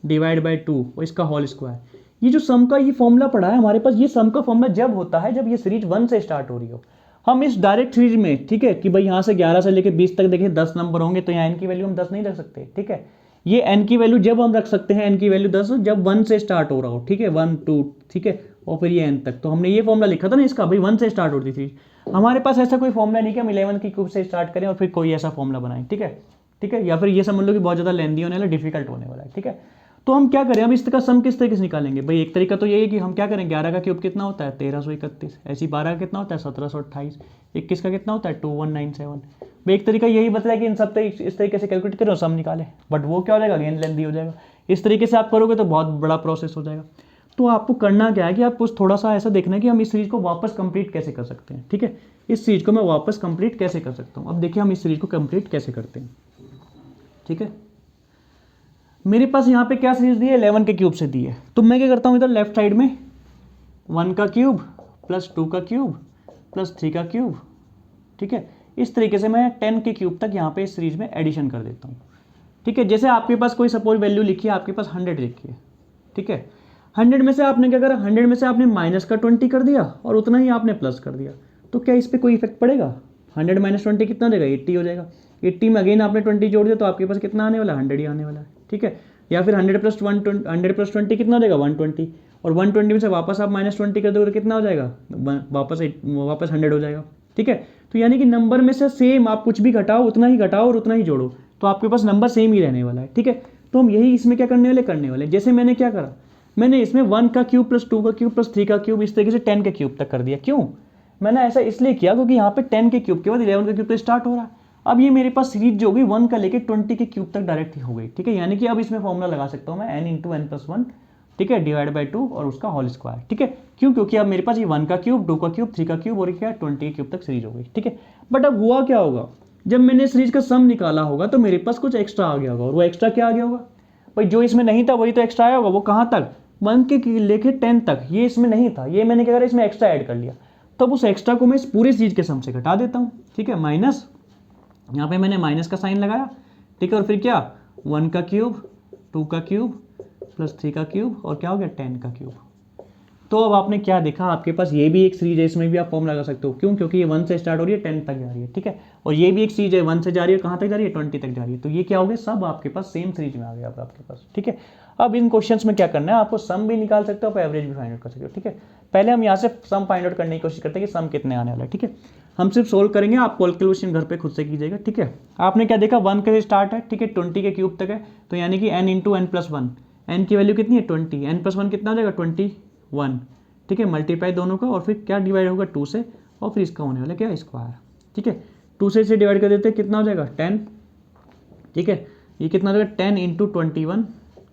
divide by 2 और इसका होल स्क्वायर, ये जो सम का ये फॉर्मूला पढ़ा है हमारे पास, ये सम का फॉर्मूला जब होता है जब ये सीरीज 1 से स्टार्ट हो रही हो। हम इस डायरेक्ट सीरीज में, ठीक है, कि भाई यहाँ से 11 से लेकर 20 तक देखें 10 नंबर होंगे, तो यहाँ n की वैल्यू हम 10 नहीं रख सकते, ठीक है। ये n की वैल्यू जब हम रख सकते हैं, n की वैल्यू 10 जब 1 से स्टार्ट हो रहा हो, ठीक है, 1 2, ठीक है, और फिर ये n तक, तो हमने ये फॉर्मूला लिखा था ना इसका, भाई 1 से स्टार्ट होती थी। हमारे पास ऐसा कोई फॉर्मूला नहीं कि हम 11 की क्यूब से स्टार्ट करें और फिर कोई ऐसा फॉर्मूला बनाएं, ठीक है, ठीक है, या फिर ये समझ लो कि बहुत ज़्यादा लेंदी होने वाला, डिफिकल्ट होने वाला है, ठीक है। तो हम क्या करें, हम इसका सम किस तरीके से निकालेंगे भाई? एक तरीका तो यही है कि हम क्या करें, 11 का क्यूब कितना होता है 1331, ऐसी 12 का कितना होता है 1728, 21 का कितना होता है 2197। भाई एक तरीका यही बताया कि इन सब इस तरीके से कैलकुलेट करो, सम निकाले, बट वो क्या हो जाएगा, अगेन लेंथी हो जाएगा। इस तरीके से आप करोगे तो बहुत बड़ा प्रोसेस हो जाएगा। तो आपको करना क्या है कि आपको थोड़ा सा ऐसा देखना है कि हम इस सीरीज को वापस कंप्लीट कैसे कर सकते हैं। ठीक है, इस सीरीज को मैं वापस कंप्लीट कैसे कर सकता हूँ। अब देखिए हम इस सीरीज को कंप्लीट कैसे करते हैं। ठीक है, मेरे पास यहाँ पे क्या सीरीज दी है, 11 के क्यूब से दी है। तो मैं क्या करता हूँ, इधर लेफ्ट साइड में 1 का क्यूब प्लस 2 का क्यूब प्लस 3 का क्यूब, ठीक है, इस तरीके से मैं 10 के क्यूब तक यहाँ पे इस सीरीज में एडिशन कर देता हूँ। ठीक है, जैसे आपके पास कोई सपोज वैल्यू लिखी है, आपके पास 100 लिखी है। ठीक है, 100 में से आपने क्या करा, 100 में से आपने माइनस का 20 कर दिया और उतना ही आपने प्लस कर दिया। तो क्या इस पर कोई इफेक्ट पड़ेगा? 100 माइनस 20 कितना हो जाएगा, 80 हो जाएगा। 80 में अगेन आपने 20 जोड़ दिया तो आपके पास कितना आने वाला है, 100 ही आने वाला है। ठीक है, या फिर 100 प्लस 20 कितना हो जाएगा 120, और 120 में से वापस आप माइनस 20 कर दोगे तो कितना हो जाएगा, वापस 100 हो जाएगा। ठीक है, तो यानी कि नंबर में से सेम आप कुछ भी घटाओ, उतना ही घटाओ और उतना ही जोड़ो, तो आपके पास नंबर सेम ही रहने वाला है। ठीक है, तो हम यही इसमें क्या करने वाले, जैसे मैंने क्या करा, मैंने इसमें 1 का क्यूब प्लस 2 का क्यूब प्लस 3 का क्यूब इस तरीके से 10 के क्यूब तक कर दिया। क्यों मैंने ऐसा इसलिए किया, क्योंकि यहाँ पे 10 के क्यूब के बाद 11 का क्यूब पे स्टार्ट हो रहा है। अब ये मेरे पास सीरीज जो होगी 1 का लेके 20 के क्यूब तक डायरेक्ट हो गई। ठीक है, यानी कि अब इसमें फॉर्मूला लगा सकता हूँ मैं n इंटू एन प्लस 1, ठीक है, डिवाइड बाई 2 और उसका होल स्क्वायर। ठीक है, क्यों, क्योंकि अब मेरे पास ये 1 का क्यूब 2 का क्यूब 3 का क्यूब और क्या 20 के क्यूब तक सीरीज हो गई। ठीक है, बट अब हुआ क्या होगा, जब मैंने सीरीज का सम निकाला होगा तो मेरे पास कुछ एक्स्ट्रा आ गया होगा, और वो एक्स्ट्रा क्या आ गया होगा भाई, जो इसमें नहीं था वही तो एक्स्ट्रा आया होगा। वो कहाँ तक, 1 के लेके 10 तक, ये इसमें नहीं था, ये मैंने क्या करा इसमें एक्स्ट्रा ऐड कर लिया। तब उस एक्स्ट्रा को मैं इस पूरे सीरीज के सम से घटा देता हूँ। ठीक है, माइनस, यहाँ पे मैंने माइनस का साइन लगाया। ठीक है, और फिर क्या 1 का क्यूब 2 का क्यूब प्लस 3 का क्यूब और क्या हो गया 10 का क्यूब। तो अब आपने क्या देखा, आपके पास ये भी एक सीरीज है, इसमें भी आप फॉर्म लगा सकते हो। क्यों, क्योंकि ये 1 से स्टार्ट हो रही है 10 तक जा रही है। ठीक है, और ये भी एक सीरीज है 1 से जा रही है, कहाँ तक जा रही है 20 तक जा रही है। तो ये क्या हो गया, सब आपके पास सेम सीरीज में आ गया अब आपके पास। ठीक है, अब इन क्वेश्चंस में क्या करना है, आपको सम भी निकाल सकते हो, आप एवरेज भी फाइंड आउट कर सकते हो। ठीक है, पहले हम यहाँ से सम फाइंड आउट करने की कोशिश करते हैं कि सम कितने आने वाला है। ठीक है, हम सिर्फ सोल्व करेंगे, आप कैलकुलेशन घर पे खुद से कीजिएगा। ठीक है, आपने क्या देखा 1 के स्टार्ट है, ठीक है, 20 के क्यूब तक है, तो यानी कि n into n plus 1, n की वैल्यू कितनी है 20, n प्लस 1 कितना हो जाएगा 21। ठीक है, मल्टीप्लाई दोनों का और फिर क्या डिवाइड होगा 2 से, और फिर इसका होने वाला क्या स्क्वायर। ठीक है, 2 से इसे डिवाइड कर देते हैं, कितना हो जाएगा 10। ठीक है, ये कितना हो जाएगा 10 इंटू 21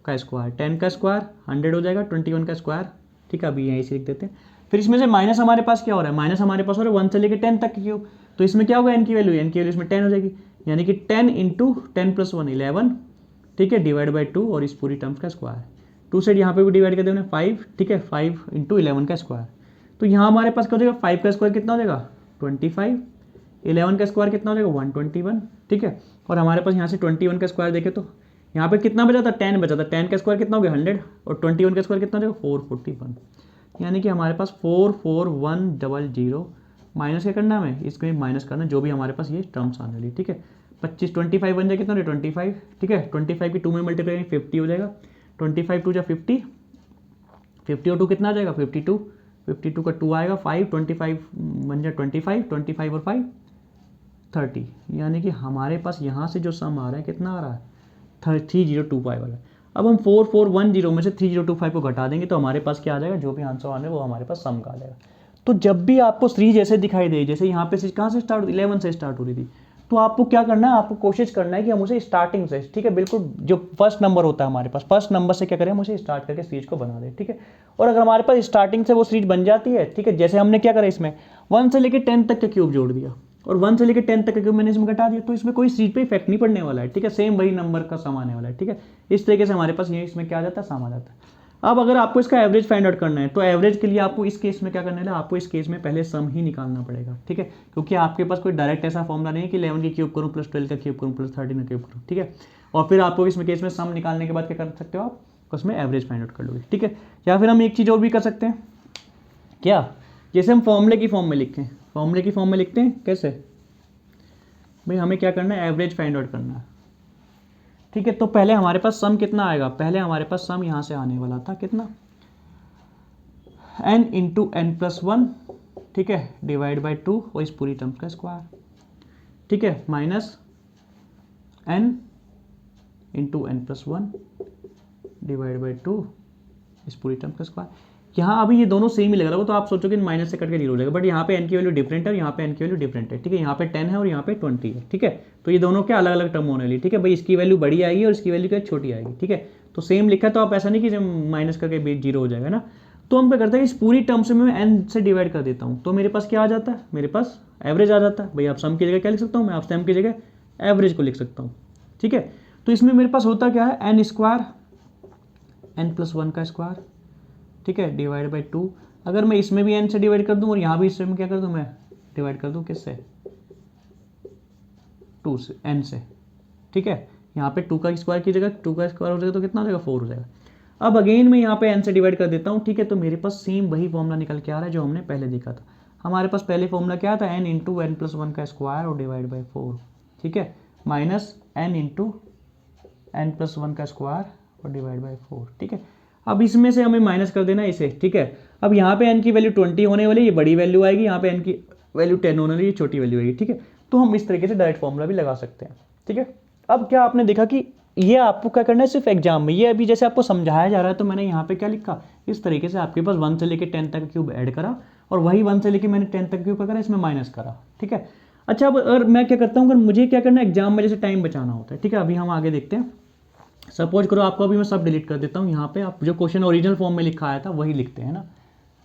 का स्क्वायर, 10 का स्क्वायर 100 हो जाएगा, 21 का स्क्वायर। ठीक है, अभी यहीं से लिख देते हैं। फिर इसमें से माइनस हमारे पास क्या हो रहा है, माइनस हमारे पास हो रहा है 1 से लेकर 10 तक क्यूब, तो इसमें क्या होगा एन की वैल्यू इसमें 10 हो जाएगी, यानी कि 10 इंटू 10 प्लस 1 11। ठीक है, डिवाइड बाई 2 और इस पूरी टर्म्स का स्क्वायर, 2 से यहाँ पे भी डिवाइड कर देंगे 5। ठीक है, 5 इंटू 11 का स्क्वायर, तो यहाँ हमारे पास क्या हो जाएगा 5 का स्क्वायर कितना हो जाएगा 25, 11 का स्क्वायर कितना हो जाएगा 121। ठीक है, और हमारे पास यहाँ से 21 का स्क्वायर देखे तो यहाँ पे कितना बचा था 10 बचा था, 10 का स्क्वायर कितना हो गया 100 और 21 का स्क्वायर कितना हो जाएगा 441, यानी कि हमारे पास 44100 माइनस क्या करना है हमें, इसमें माइनस करना जो भी हमारे पास ये टर्म्स आने वाली। ठीक है, 25 बन जाए कितना 25। ठीक है, 25 की 2 में मल्टीप्लाई 50 हो जाएगा, 25 2 जा 50, 50 और 2 कितना आ जाएगा 52, 52 का 2 आएगा 5, 25 बन जाए 25, 25 और 5 30, यानी कि हमारे पास यहाँ से जो सम आ रहा है कितना आ रहा है 3025 वाला। अब हम 4410 में से 3025 को घटा देंगे तो हमारे पास क्या आ जाएगा, जो भी आंसर आने वो हमारे पास सम का आ जाएगा। तो जब भी आपको सीरीज ऐसे दिखाई दे, जैसे यहाँ पे कहाँ से स्टार्ट 11 से स्टार्ट हो रही थी, तो आपको क्या करना है, आपको कोशिश करना है कि हम उसे स्टार्टिंग से, ठीक है, बिल्कुल जो फर्स्ट नंबर होता है हमारे पास, फर्स्ट नंबर से क्या करें, हम उसे स्टार्ट करके सीरीज को बना दें। ठीक है, और अगर हमारे पास स्टार्टिंग से वो सीरीज बन जाती है, ठीक है, जैसे हमने क्या करा इसमें 1 से लेकर 10 तक का क्यूब जोड़ दिया और 1 से लेकर 10 तक का क्यूब मैंने इसमें घटा दिया, तो इसमें कोई सीरीज पे इफेक्ट नहीं पड़ने वाला है। ठीक है, सेम वही नंबर का सम आने वाला है। ठीक है, इस तरीके से हमारे पास ये इसमें क्या आ जाता है, सम आ जाता है। अब अगर आपको इसका एवरेज फाइंड आउट करना है, तो एवरेज के लिए आपको इस केस में क्या करना है, आपको इस केस में पहले सम ही निकालना पड़ेगा। ठीक है, क्योंकि आपके पास कोई डायरेक्ट ऐसा फॉर्मूला नहीं है कि 11 की क्यूब करूँ प्लस 12 का क्यूब करूँ प्लस 13 का क्यूब करूँ। ठीक है, और फिर आपको इसमें केस में सम निकालने के बाद क्या कर सकते हो, आप उसमें एवरेज फाइंड आउट कर लोगे। ठीक है, या फिर हम एक चीज़ और भी कर सकते हैं, क्या, जैसे हम फॉर्मूले की फॉर्म में लिखें, फॉर्मूले की फॉर्म में लिखते हैं कैसे भाई, हमें क्या करना है, एवरेज फाइंड आउट करना है। ठीक है, तो पहले हमारे पास सम कितना आएगा, पहले हमारे पास सम यहाँ से आने वाला था कितना n इंटू एन प्लस 1, ठीक है, डिवाइड बाई 2 और इस पूरी टर्म्स का स्क्वायर। ठीक है, minus n into n plus 1 divide by 2 इस पूरी टर्म का स्क्वायर। यहाँ अभी ये दोनों सेम ही लग रहा हो तो आप सोचो कि माइनस से कट के 0 हो जाएगा, बट यहाँ पे n की वैल्यू डिफरेंट है और यहाँ पे n की वैल्यू डिफरेंट है, ठीक है। यहाँ पे 10 है और यहाँ पे 20 है, ठीक है। तो ये दोनों क्या अलग अलग टर्म होने वाली, ठीक है भाई। इसकी वैल्यू बड़ी आएगी और इसकी वैल्यू क्या छोटी आएगी, ठीक है। तो सेम लिखा है तो आप ऐसा नहीं कि जब माइनस करके 0 हो जाएगा ना। तो हम क्या करते हैं, इस पूरी टर्म से मैं n से डिवाइड कर देता हूँ, तो मेरे पास क्या आ जाता है, मेरे पास एवरेज आ जाता है। भाई आप सम की जगह क्या लिख सकता हूँ मैं, आप सम की जगह एवरेज को लिख सकता हूँ, ठीक है। तो इसमें मेरे पास होता क्या है, n स्क्वायर n+1 का स्क्वायर, ठीक है, डिवाइड बाई 2। अगर मैं इसमें भी n से डिवाइड कर दूं और यहाँ भी इससे मैं क्या कर दूं, मैं डिवाइड कर दूं किससे, 2 से, n से, ठीक है। यहाँ पे 2 का स्क्वायर की जगह 2 का स्क्वायर हो जाएगा तो कितना हो जाएगा, 4 हो जाएगा। अब अगेन मैं यहाँ पे n से डिवाइड कर देता हूँ, ठीक है। तो मेरे पास सेम वही फॉर्मूला निकल के आ रहा है जो हमने पहले देखा था। हमारे पास पहले फॉर्मूला क्या था, n इंटू n+1 का स्क्वायर और डिवाइड बाई 4, ठीक है, माइनस n इंटू n+1 का स्क्वायर और डिवाइड बाई 4, ठीक है। अब इसमें से हमें माइनस कर देना इसे, ठीक है। अब यहाँ पे n की वैल्यू 20 होने वाली है, ये बड़ी वैल्यू आएगी, यहाँ पे n की वैल्यू 10 होने वाली है, ये छोटी वैल्यू आएगी, ठीक है। तो हम इस तरीके से डायरेक्ट फॉर्मूला भी लगा सकते हैं, ठीक है। अब क्या आपने देखा कि ये आपको क्या करना है सिर्फ एग्जाम में, ये अभी जैसे आपको समझाया जा रहा है तो मैंने यहाँ पे क्या लिखा, इस तरीके से आपके पास 1 से लेकर 10 तक क्यूब ऐड करा और वही 1 से लेकर मैंने 10 तक क्यूब करा, इसमें माइनस करा, ठीक है। अच्छा, अब और मैं क्या करता हूँ, अगर मुझे क्या करना है एग्जाम में जैसे टाइम बचाना होता है, ठीक है। अभी हम आगे देखते हैं। सपोज करो आपको अभी मैं सब डिलीट कर देता हूँ, यहाँ पे आप जो क्वेश्चन ओरिजिनल फॉर्म में लिखा आया था वही लिखते हैं ना।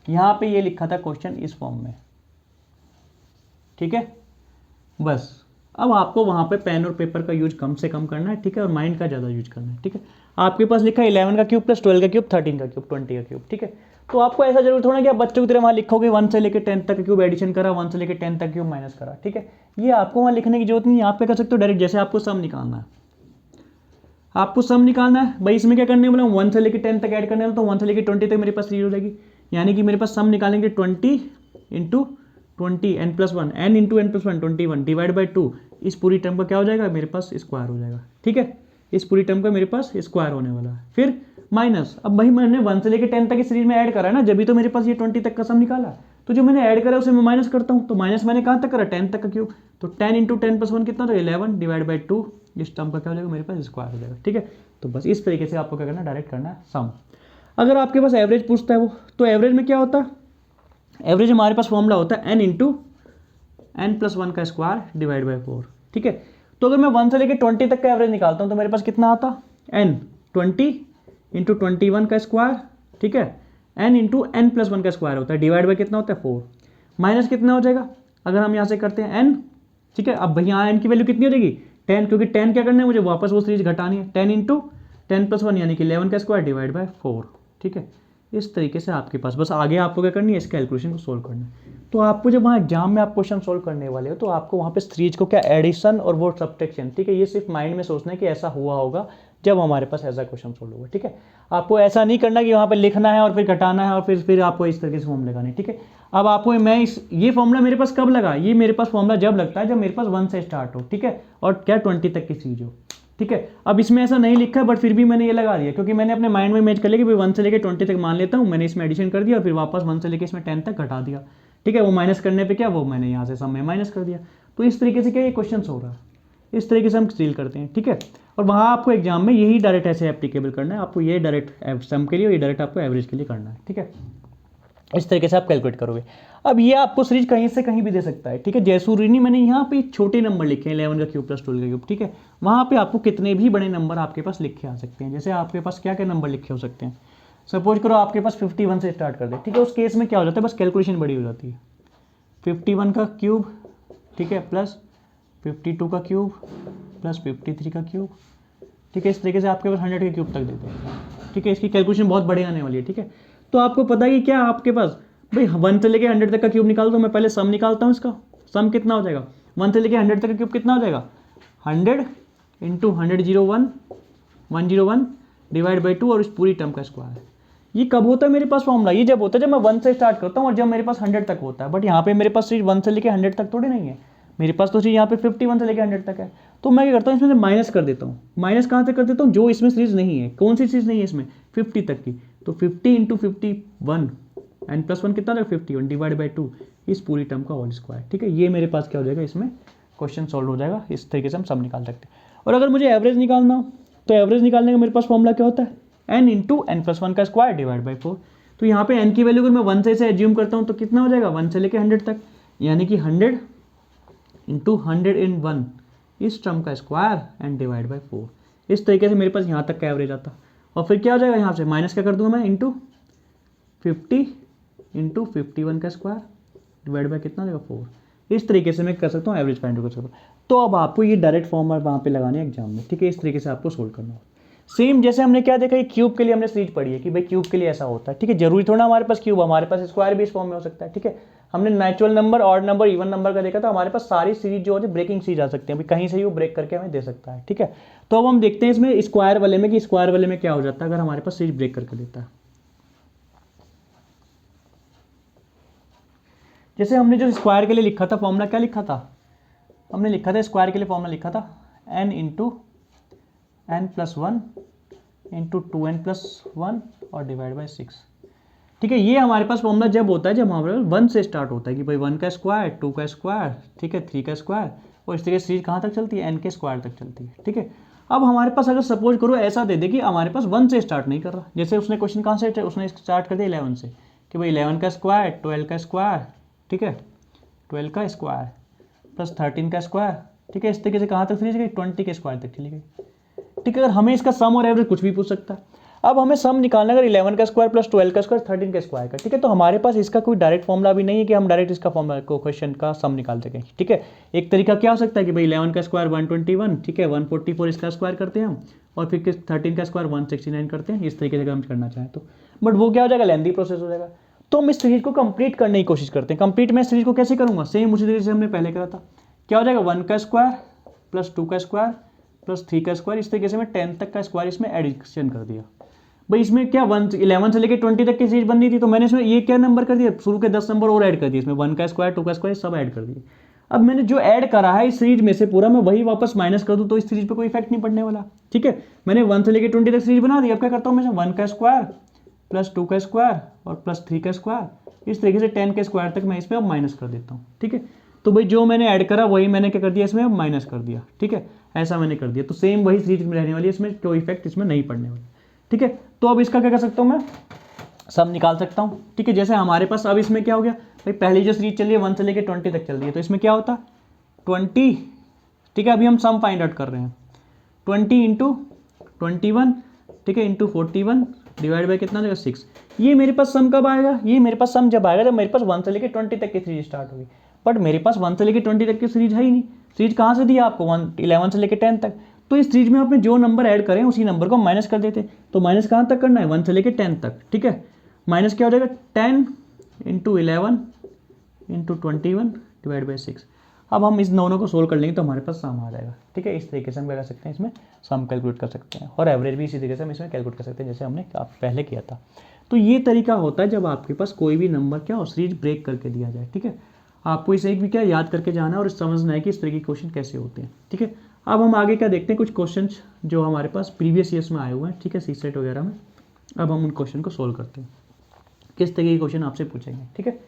यहाँ पे ये लिखा था क्वेश्चन इस फॉर्म में, ठीक है। बस अब आपको वहाँ पे पेन और पेपर का यूज कम से कम करना है, ठीक है, और माइंड का ज़्यादा यूज करना है, ठीक है। आपके पास लिखा है 11 का क्यूब प्लस 12 का क्यूब 13 का क्यूब 20 का क्यूब, ठीक है। तो आपको ऐसा जरूर थोड़ा कि आप बच्चों की तरह वहाँ लिखोगे 1 से लेकर 10 तक क्यूब एडिशन करा, 1 से लेकर 10 तक क्यूब माइनस करा, ठीक है। ये आपको वहाँ लिखने की जरूरत नहीं है, आप क्या कर सकते हो डायरेक्ट, जैसे आपको सम निकालना है, आपको सम निकालना है भाई, इसमें क्या करने वाला हूँ 1 से लेकर 10 तक ऐड करने वाला, तो 1 से लेकर 20 तक मेरे पास सीरीज हो जाएगी। यानी कि मेरे पास सम निकालेंगे 20 into 20 n+1 n into n+1 21 divide by 2, इस पूरी टर्म का क्या हो जाएगा, मेरे पास स्क्वायर हो जाएगा, ठीक है। इस पूरी टर्म का मेरे पास स्क्वायर होने वाला है। फिर माइनस, अब भाई मैंने 1 से लेकर 10 तक इस सीरीज में ऐड करा है ना, जब भी तो मेरे पास ये 20 तक का सम निकाला। तो जो मैंने ऐड करा उसे मैं माइनस करता हूँ, तो माइनस मैंने कहाँ तक करा, 10 तक का क्यूब, तो 10 इंटू 10+1 कितना था 11 डिवाइड बाई 2, इस टर्म का क्या हो जाएगा, मेरे पास स्क्वायर हो जाएगा, ठीक है। तो बस इस तरीके से आपको क्या करना है, डायरेक्ट करना है सम। अगर आपके पास एवरेज पूछता है वो, तो एवरेज में क्या होता है, एवरेज हमारे पास फॉर्मूला होता है n इंटू n+1 का स्क्वायर डिवाइड बाई 4, ठीक है। तो अगर मैं 1 से लेकर 20 तक का एवरेज निकालता हूँ तो मेरे पास कितना आता, n 20 इंटू 21 का स्क्वायर, ठीक है, n इंटू n+1 का स्क्वायर होता है, डिवाइड बाई कितना होता है 4, माइनस कितना हो जाएगा अगर हम यहाँ से करते हैं n, ठीक है। अब भाई यहाँ n की वैल्यू कितनी हो जाएगी 10, क्योंकि 10 क्या करना है मुझे, वापस वो सीरीज घटानी है, 10 इंटू 10+1 यानी कि 11 का स्क्वायर डिवाइड बाई 4, ठीक है। इस तरीके से आपके पास बस आगे आपको क्या करनी है, इस कैलकुलेशन को सोल्व करना है। तो आपको जब वहाँ एग्जाम में आप क्वेश्चन सोल्व करने वाले हो तो आपको वहाँ पे सीरीज को क्या एडिशन और वो सब्ट्रैक्शन, ठीक है, ये सिर्फ माइंड में सोचना है कि ऐसा हुआ होगा जब हमारे पास ऐसा क्वेश्चन सोल्व होगा, ठीक है। आपको ऐसा नहीं करना कि वहाँ पे लिखना है और फिर घटाना है और फिर आपको इस तरीके से फॉर्मूला लगाना है, ठीक है। अब आपको मैं ये फॉर्मूला मेरे पास कब लगा, ये मेरे पास फॉर्मूला जब लगता है जब मेरे पास 1 से स्टार्ट हो, ठीक है, और क्या 20 तक की सीरीज हो, ठीक है। अब इसमें ऐसा नहीं लिखा है बट फिर भी मैंने ये लगा दिया क्योंकि मैंने अपने माइंड में इमेज कर लिया कि भाई 1 से लेकर 20 तक मान लेता हूँ, मैंने इसमें एडिशन कर दिया और फिर वापस 1 से लेकर इसमें 10 तक घटा दिया, ठीक है। वो माइनस करने पे क्या, वो मैंने यहाँ से सम में माइनस कर दिया। तो इस तरीके से क्या ये क्वेश्चन हो रहा है, इस तरीके से हम डील करते हैं, ठीक है। और वहाँ आपको एग्जाम में यही डायरेक्ट ऐसे एप्लीकेबल करना है, आपको ये डायरेक्ट सम के लिए और ये डायरेक्ट आपको एवरेज के लिए करना है, ठीक है। इस तरीके से आप कैलकुलेट करोगे। अब ये आपको सीरीज कहीं से कहीं भी दे सकता है, ठीक है। जैसूरी नहीं, मैंने यहाँ पे छोटे नंबर लिखे हैं 11 का क्यूब प्लस 12 का क्यूब, ठीक है। वहाँ पे आपको कितने भी बड़े नंबर आपके पास लिखे आ सकते हैं। जैसे आपके पास क्या क्या नंबर लिखे हो सकते हैं, सपोज करो आपके पास 51 से स्टार्ट कर दे, ठीक है। उस केस में क्या हो जाता है, बस कैलकुलेशन बड़ी हो जाती है, 51 का क्यूब, ठीक है, प्लस 52 का क्यूब प्लस 53 का क्यूब, ठीक है। इस तरीके से आपके पास 100 के क्यूब तक देते हैं, ठीक है। इसकी कैलकुलेशन बहुत बड़ी आने वाली है, ठीक है। तो आपको पता है कि क्या आपके पास भाई 1 से लेके 100 तक का क्यूब निकाल दो, मैं पहले सम निकालता हूँ इसका, सम कितना हो जाएगा 1 से लेके 100 तक का क्यूब कितना हो जाएगा 100 इंटू 101 डिवाइड बाई 2 और इस पूरी टर्म का स्क्वायर। ये कब होता है मेरे पास फॉर्मूला, ये जब होता है जब मैं 1 से स्टार्ट करता हूँ और जब मेरे पास 100 तक होता है। बट यहाँ पे मेरे पास सीरीज 1 से लेके 100 तक थोड़ी नहीं है, मेरे पास तो सीरीज यहाँ पे 51 से लेके 100 तक है। तो मैं क्या करता हूँ, इसमें से माइनस कर देता हूँ। माइनस कहाँ तक कर देता हूँ, जो इसमें सीरीज नहीं है। कौन सी सीरीज नहीं है इसमें, 50 तक की। तो 50 इंटू 51 n+1 कितना था 51 डिवाइड बाई 2 इस पूरी टर्म का होल स्क्वायर, ठीक है। ये मेरे पास क्या हो जाएगा, इसमें क्वेश्चन सॉल्व हो जाएगा। इस तरीके से हम सब निकाल सकते हैं। और अगर मुझे एवरेज निकालना हो तो एवरेज निकालने का मेरे पास फॉर्मूला क्या होता है, n into n plus one का स्क्वायर डिवाइड बाई 4। तो यहाँ पे n की वैल्यू अगर मैं 1 से इसे एज्यूम करता हूँ तो कितना हो जाएगा, 1 से लेके 100 तक, यानी कि 100 इंटू 101 इस टर्म का स्क्वायर एंड डिवाइड बाई 4। इस तरीके से मेरे पास यहाँ तक का एवरेज आता। और फिर क्या हो जाएगा, यहाँ से माइनस क्या कर दूंगा मैं, इंटू 50 इंटू 51 का स्क्वायर डिवाइड बाई कितना हो जाएगा 4। इस तरीके से मैं कर सकता हूँ, एवरेज फाइंड कर सकता हूँ। तो अब आपको ये डायरेक्ट फॉर्मूला वहाँ पे लगाने एग्जाम में, ठीक है, इस तरीके से आपको सोल्व करना होगा। सेम जैसे हमने क्या देखा, ये क्यूब के लिए हमने सीरीज पढ़ी है कि भाई क्यूब के लिए ऐसा होता है, ठीक है, जरूरी थोड़ा हमारे पास क्यूब, हमारे पास स्क्वायर भी इस फॉर्म में हो सकता है, ठीक है। हमने natural number, odd number, even number का देखा था, हमारे पास सारी सीरीज जो होती है ब्रेकिंग सीरीज आ सकती है, अभी कहीं से ही वो ब्रेक करके हमें दे सकता है, ठीक है। तो अब हम देखते हैं इसमें स्क्वायर वाले में कि स्क्वायर वाले में क्या हो जाता है अगर हमारे पास सीरीज ब्रेक करके देता है। जैसे हमने जो स्क्वायर के लिए लिखा था फॉर्मूला, क्या लिखा था, हमने लिखा था स्क्वायर के लिए फॉर्मूला लिखा था n into n plus one into 2n plus 1 और डिवाइड बाई 6, ठीक है। ये हमारे पास फॉर्मूला जब होता है जब हमारे पास 1 से स्टार्ट होता है कि भाई 1 का स्क्वायर, 2 का स्क्वायर, ठीक है, 3 का स्क्वायर, और इस तरीके से सीरीज कहाँ तक चलती है, n के स्क्वायर तक चलती है, ठीक है। अब हमारे पास अगर सपोज करो ऐसा दे दे कि हमारे पास 1 से स्टार्ट नहीं कर रहा, जैसे उसने क्वेश्चन कहाँ से, उसने स्टार्ट कर दिया 11 से, कि भाई 11 का स्क्वायर, 12 का स्क्वायर, ठीक है, 12 का स्क्वायर प्लस 13 का स्क्वायर, ठीक है, इस तरीके से कहाँ तक सीरीज गई, 20 के स्क्वायर तक चली गई, ठीक है। अगर हमें इसका सम और एवरेज कुछ भी पूछ सकता है। अब हमें सम निकालना अगर 11 का स्क्वायर प्लस 12 का स्क्वायर 13 का स्क्वायर का, ठीक है, तो हमारे पास इसका कोई डायरेक्ट फॉर्मूला भी नहीं है कि हम डायरेक्ट इसका फॉर्मूला को क्वेश्चन का सम निकाल सकें, ठीक है। एक तरीका क्या हो सकता है कि भाई 11 का स्क्वायर 121, ठीक है, 144 इसका स्क्वायर करते हैं हम, और फिर 13 का स्क्वायर 169 करते हैं, इस तरीके से अगर हम करना चाहें तो, बट वो क्या हो जाएगा, लेंथी प्रोसेस हो जाएगा। तो हम इस सीरीज को कंप्लीट करने की कोशिश करते हैं। कंप्लीट मैं सीरीज को कैसे करूँगा, सेम उसी तरीके से हमने पहले करा था। क्या हो जाएगा, 1 का स्क्वायर प्लस 2 का स्क्वायर प्लस 3 का स्क्वायर, इस तरीके से मैं 10 तक का स्क्वायर इसमें एडिशन कर दिया। भाई इसमें क्या 11 से लेकर 20 तक की सीरीज बननी थी, तो मैंने इसमें ये क्या नंबर कर दिया, शुरू के 10 नंबर और ऐड कर दिए इसमें, 1 का स्क्वायर, 2 का स्क्वायर सब ऐड कर दिए। अब मैंने जो ऐड करा है इस सीरीज में से पूरा मैं वही वापस माइनस कर दूँ तो इस सीरीज पे कोई इफेक्ट नहीं पड़ने वाला, ठीक है। मैंने 1 से लेकर 20 तक सीरीज बना दी। अब क्या करता हूँ मैं, 1 का स्क्वायर प्लस 2 का स्क्वायर और प्लस 3 का स्क्वायर, इस तरीके से 10 के स्क्वायर तक मैं इसमें अब माइनस कर देता हूँ, ठीक है। तो भाई जो मैंने ऐड करा वही मैंने क्या कर दिया इसमें अब माइनस कर दिया, ठीक है, ऐसा मैंने कर दिया। तो सेम वही सीरीज में रहने वाली है, इसमें कोई इफेक्ट इसमें नहीं पड़ने वाला, ठीक है। तो अब इसका क्या कर सकता हूँ मैं, सम निकाल सकता हूँ, ठीक है। जैसे हमारे पास अब इसमें क्या हो गया, भाई पहली जो सीरीज चल रही है 1 से लेकर 20 तक चल रही है, तो इसमें क्या होता 20, ठीक है। अभी हम सम फाइंड आउट कर रहे हैं, 20 इंटू 21, ठीक है, इंटू 41 डिवाइड बाई कितना हो जाएगा 6। ये मेरे पास सम कब आएगा, ये मेरे पास सम जब आएगा जब मेरे पास 1 से लेकर 20 तक की सीरीज स्टार्ट होगी। बट मेरे पास 1 से लेकर 20 तक की सीरीज है ही नहीं। सीरीज कहाँ से दी आपको, 11 से लेकर 10 तक। तो इस सीरीज में आपने जो नंबर ऐड करें उसी नंबर को माइनस कर देते। तो माइनस कहाँ तक करना है, 1 से लेकर 10 तक, ठीक है। माइनस क्या हो जाएगा 10 इंटू 11 इंटू 21 डिवाइड बाई 6। अब हम इस दोनों को सोल्व कर लेंगे तो हमारे पास सम आ जाएगा, ठीक है। इस तरीके से हम क्या कर सकते हैं, इसमें सम कैलकुलेट कर सकते हैं और एवरेज भी इसी तरीके से हम इसमें कैलकुलेट कर सकते हैं जैसे हमने पहले किया था। तो ये तरीका होता है जब आपके पास कोई भी नंबर क्या हो सीरीज ब्रेक करके दिया जाए, ठीक है। आपको इसे भी क्या याद करके जाना है और समझना है कि इस तरह के क्वेश्चन कैसे होते हैं, ठीक है। अब हम आगे क्या देखते हैं, कुछ क्वेश्चन जो हमारे पास प्रीवियस ईयर्स में आए हुए हैं, ठीक है, सीसेट वगैरह में। अब हम उन क्वेश्चन को सोल्व करते हैं, किस तरह के क्वेश्चन आपसे पूछेंगे, ठीक है।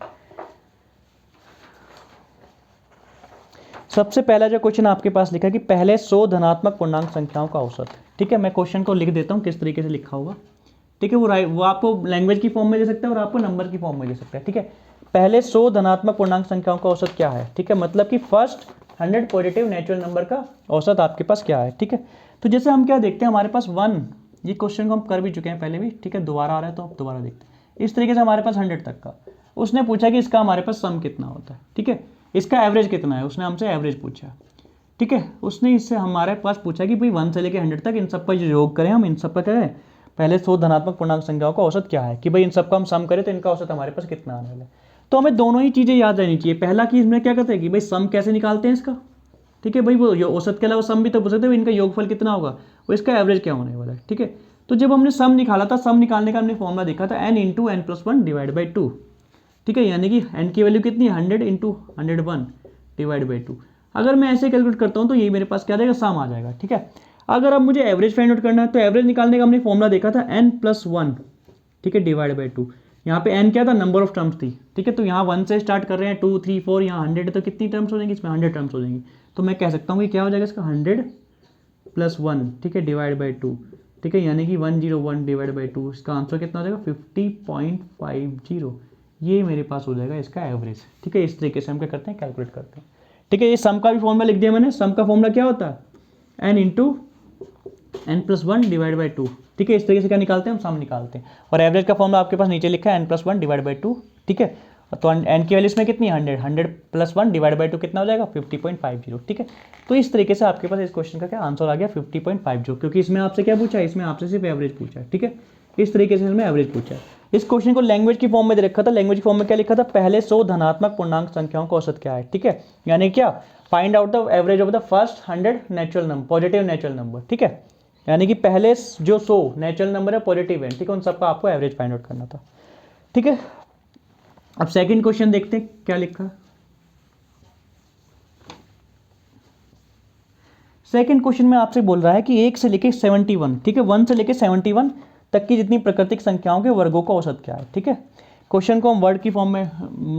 सबसे पहला जो क्वेश्चन आपके पास लिखा है कि पहले 100 धनात्मक पूर्णांक संख्याओं का औसत, ठीक है। मैं क्वेश्चन को लिख देता हूँ किस तरीके से लिखा होगा, ठीक है। वो आपको लैंग्वेज की फॉर्म में दे सकता है और आपको नंबर की फॉर्म में दे सकता है, ठीक है। पहले 100 धनात्मक पूर्णांक संख्याओं का औसत क्या है, ठीक है, मतलब कि फर्स्ट 100 पॉजिटिव नेचुरल नंबर का औसत आपके पास क्या है, ठीक है। तो जैसे हम क्या देखते हैं, हमारे पास 1, ये क्वेश्चन को हम कर भी चुके हैं पहले भी, ठीक है, दोबारा आ रहा है तो अब दोबारा देखते हैं। इस तरीके से हमारे पास 100 तक का उसने पूछा कि इसका हमारे पास सम कितना होता है, ठीक है, इसका एवरेज कितना है, उसने हमसे एवरेज पूछा, ठीक है। उसने इससे हमारे पास पूछा कि भाई 1 से लेकर 100 तक इन सब का जो योग करें, हम इन सब का करें पहले 100 धनात्मक पूर्णांक संख्याओं का औसत क्या है, कि भाई इन सबका हम सम करें तो इनका औसत हमारे पास कितना आने वाला है। तो हमें दोनों ही चीज़ें याद रहनी चाहिए। पहला कि इसमें क्या करते हैं कि भाई सम कैसे निकालते हैं इसका, ठीक है, भाई वो औसत के अलावा सम भी तो पूछ सकते हैं इनका योगफल कितना होगा, वो इसका एवरेज क्या होने वाला है, ठीक है। तो जब हमने सम निकाला था, सम निकालने का हमने फॉर्मूला देखा था n into n plus 1 divide by 2, ठीक है, यानी कि n की वैल्यू कितनी है 100 इंटू 101 डिवाइड बाई 2। अगर मैं ऐसे कैलकुलेट करता हूँ तो ये मेरे पास क्या आ जाएगा, सम आ जाएगा, ठीक है। अगर अब मुझे एवरेज फाइंड आउट करना है तो एवरेज निकालने का हमने फॉर्मूला देखा था n प्लस 1, ठीक है, डिवाइड बाई 2। यहाँ पे n क्या था, नंबर ऑफ टर्म्स थी, ठीक है। तो यहाँ 1 से स्टार्ट कर रहे हैं, 2 3 4, यहाँ 100, तो कितनी टर्म्स हो जाएंगी इसमें, 100 टर्म्स हो जाएंगी। तो मैं कह सकता हूँ कि क्या हो जाएगा इसका 100 प्लस 1, ठीक है, डिवाइड बाई 2, ठीक है, यानी कि 101 डिवाइड बाई 2, इसका आंसर कितना हो जाएगा 50.50। ये मेरे पास हो जाएगा इसका एवरेज। ठीक है, इस तरीके से हम क्या करते हैं, कैलकुलेट करते हैं। ठीक है, ये सम का भी फॉर्मूला लिख दिया मैंने। सम का फॉर्मूला क्या होता है, n into n+1 divide by 2। ठीक है, इस तरीके से क्या निकालते हैं हम, सम निकालते हैं। और एवरेज का फॉर्मूला आपके पास नीचे लिखा है n+1 डिवाइड बाई 2। ठीक है, तो n की वैल्यू इसमें कितनी है 100, 100+1 डिवाइड बाई 2 कितना हो जाएगा 50.50। ठीक है, तो इस तरीके से आपके पास इस क्वेश्चन का क्या आंसर आ गया 50.50, क्योंकि इसमें आपसे क्या पूछा है, इसमें आपसे सिर्फ एवरेज पूछा है। ठीक है, इस तरीके से इसमें एवरेज पूछा है। इस क्वेश्चन को लैंग्वेज की फॉर्म में दे रखा था। लैंग्वेज की फॉर्म में क्या लिखा था, पहले 100 धनात्मक पूर्णांक संख्याओं का औसत क्या है। ठीक है, यानी क्या, find out the average of the first 100 natural number, positive natural number. ठीक है, यानी कि पहले जो 100 नेचुरल नंबर है पॉजिटिव है, ठीक है, उन सबका आपको एवरेज फाइंड आउट करना था। ठीक है, अब सेकंड क्वेश्चन देखते हैं क्या लिखा है। सेकंड क्वेश्चन में आपसे बोल रहा है कि 1 से लेके 71, ठीक है, 1 से लेके 71 तक की जितनी प्राकृतिक संख्याओं के वर्गों का औसत क्या है। ठीक है, क्वेश्चन को हम वर्ड की फॉर्म में,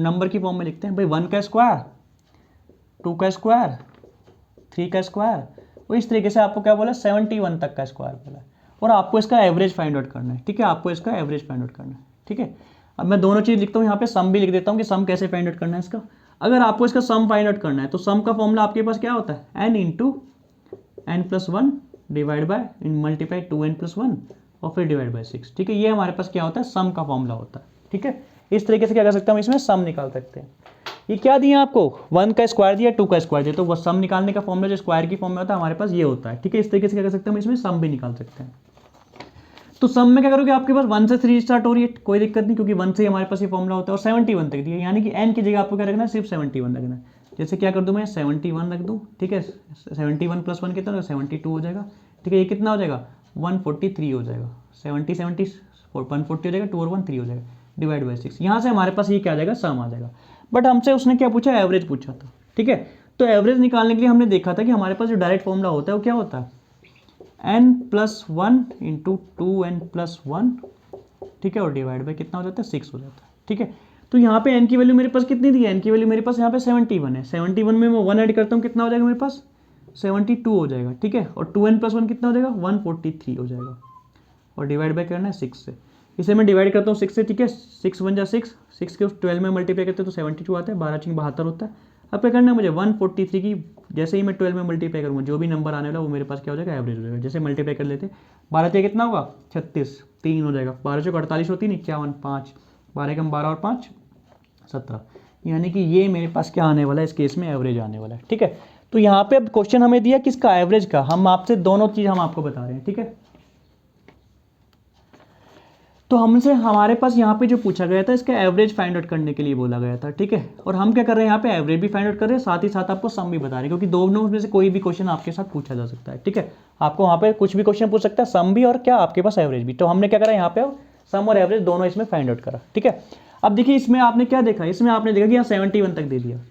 नंबर की फॉर्म में लिखते हैं। भाई 1 का स्क्वायर, 2 का स्क्वायर, 3 का स्क्वायर, और इस तरीके से आपको क्या बोला 71 तक का स्क्वायर बोला है, और आपको इसका एवरेज फाइंड आउट करना है। ठीक है, आपको इसका एवरेज फाइंड आउट करना है। ठीक है, अब मैं दोनों चीज़ लिखता हूँ यहाँ पे, सम भी लिख देता हूँ कि सम कैसे फाइंड आउट करना है इसका। अगर आपको इसका सम फाइंड आउट करना है तो सम का फॉर्मूला आपके पास क्या होता है, n into n+1 divide by multiply 2n+1 और फिर डिवाइड बाय 6। ठीक है, ये हमारे पास क्या होता है, सम का फॉर्मूला होता है। ठीक है, इस तरीके से क्या कर सकते हैं हम, इसमें सम निकाल सकते हैं। ये क्या दिया आपको, 1 का स्क्वायर दिया, 2 का स्क्वायर दिया, तो वो सम निकालने का फॉर्मूला जो स्क्वायर की फॉर्म में होता है हमारे पास ये होता है। ठीक है, इस तरीके से क्या कर सकते हैं हम, इसमें सम भी निकाल सकते हैं। तो सम में क्या करोगे, आपके पास 1 से 3 स्टार्ट हो रही है, कोई दिक्कत नहीं, क्योंकि 1 से हमारे पास ये फॉर्मूला होता है, और 71 तक दिया, यानी कि n की जगह आपको क्या रखना है, सिर्फ 71 रखना है। जैसे क्या कर दूं मैं, 71 रख दूं। ठीक है, 71+1 कितना होगा, 72 हो जाएगा। ठीक है, ये कितना हो जाएगा 143 हो जाएगा, 140 हो जाएगा, 2 और 1 3 हो जाएगा, डिवाइड बाई 6। यहाँ से हमारे पास ये क्या आ जाएगा, सम आ जाएगा। बट हमसे उसने क्या पूछा, एवरेज पूछा था। ठीक है, तो एवरेज निकालने के लिए हमने देखा था कि हमारे पास जो डायरेक्ट फॉर्मूला होता है वो क्या होता है, n+1 इंटू 2n+1। ठीक है, और डिवाइड बाई कितना हो जाता है, 6 हो जाता है। ठीक है, तो यहाँ पे n की वैल्यू मेरे पास कितनी थी, n की वैल्यू मेरे पास यहाँ पे 71 है। 71 में मैं 1 ऐड करता हूँ, कितना हो जाएगा मेरे पास 72 हो जाएगा। ठीक है, और 2n+1 कितना हो जाएगा 143 हो जाएगा, और डिवाइड बाई करना है 6 से। इसे मैं डिवाइड करता हूँ 6 से। ठीक है, 6 × 6, 6 के 12 में मल्टीप्लाई करते हैं तो 72 आता है, 12×72 होता है। अब क्या करना है मुझे, 143 की जैसे ही मैं 12 में मल्टीप्लाई करूँगा, जो भी नंबर आने वाला वो मेरे पास क्या हो जाएगा, एवरेज हो जाएगा। जैसे मल्टीप्लाई कर लेते हैं, 12 से कितना होगा 36, 3 हो जाएगा, 12 से 48 होती है 51, 5, 12 कम 12 और 5 17, यानी कि ये मेरे पास क्या आने वाला है, इस केस में एवरेज आने वाला है। ठीक है, तो यहाँ पे अब क्वेश्चन हमें दिया किसका, एवरेज का। हम आपसे दोनों चीज़ हम आपको बता रहे हैं। ठीक है, तो हमसे हमारे पास यहाँ पे जो पूछा गया था इसका एवरेज फाइंड आउट करने के लिए बोला गया था। ठीक है, और हम क्या कर रहे हैं, यहाँ पे एवरेज भी फाइंड आउट कर रहे हैं, साथ ही साथ आपको सम भी बता रहे हैं, क्योंकि दोनों में से कोई भी क्वेश्चन आपके साथ पूछा जा सकता है। ठीक है, आपको वहाँ पे कुछ भी क्वेश्चन पूछ सकता है, सम भी और क्या आपके पास एवरेज भी। तो हमने क्या करा यहाँ पे, सम और एवरेज दोनों इसमें फाइंड आउट करा। ठीक है, अब देखिए इसमें आपने क्या देखा, इसमें आपने देखा कि यहाँ 71 तक दे दिया।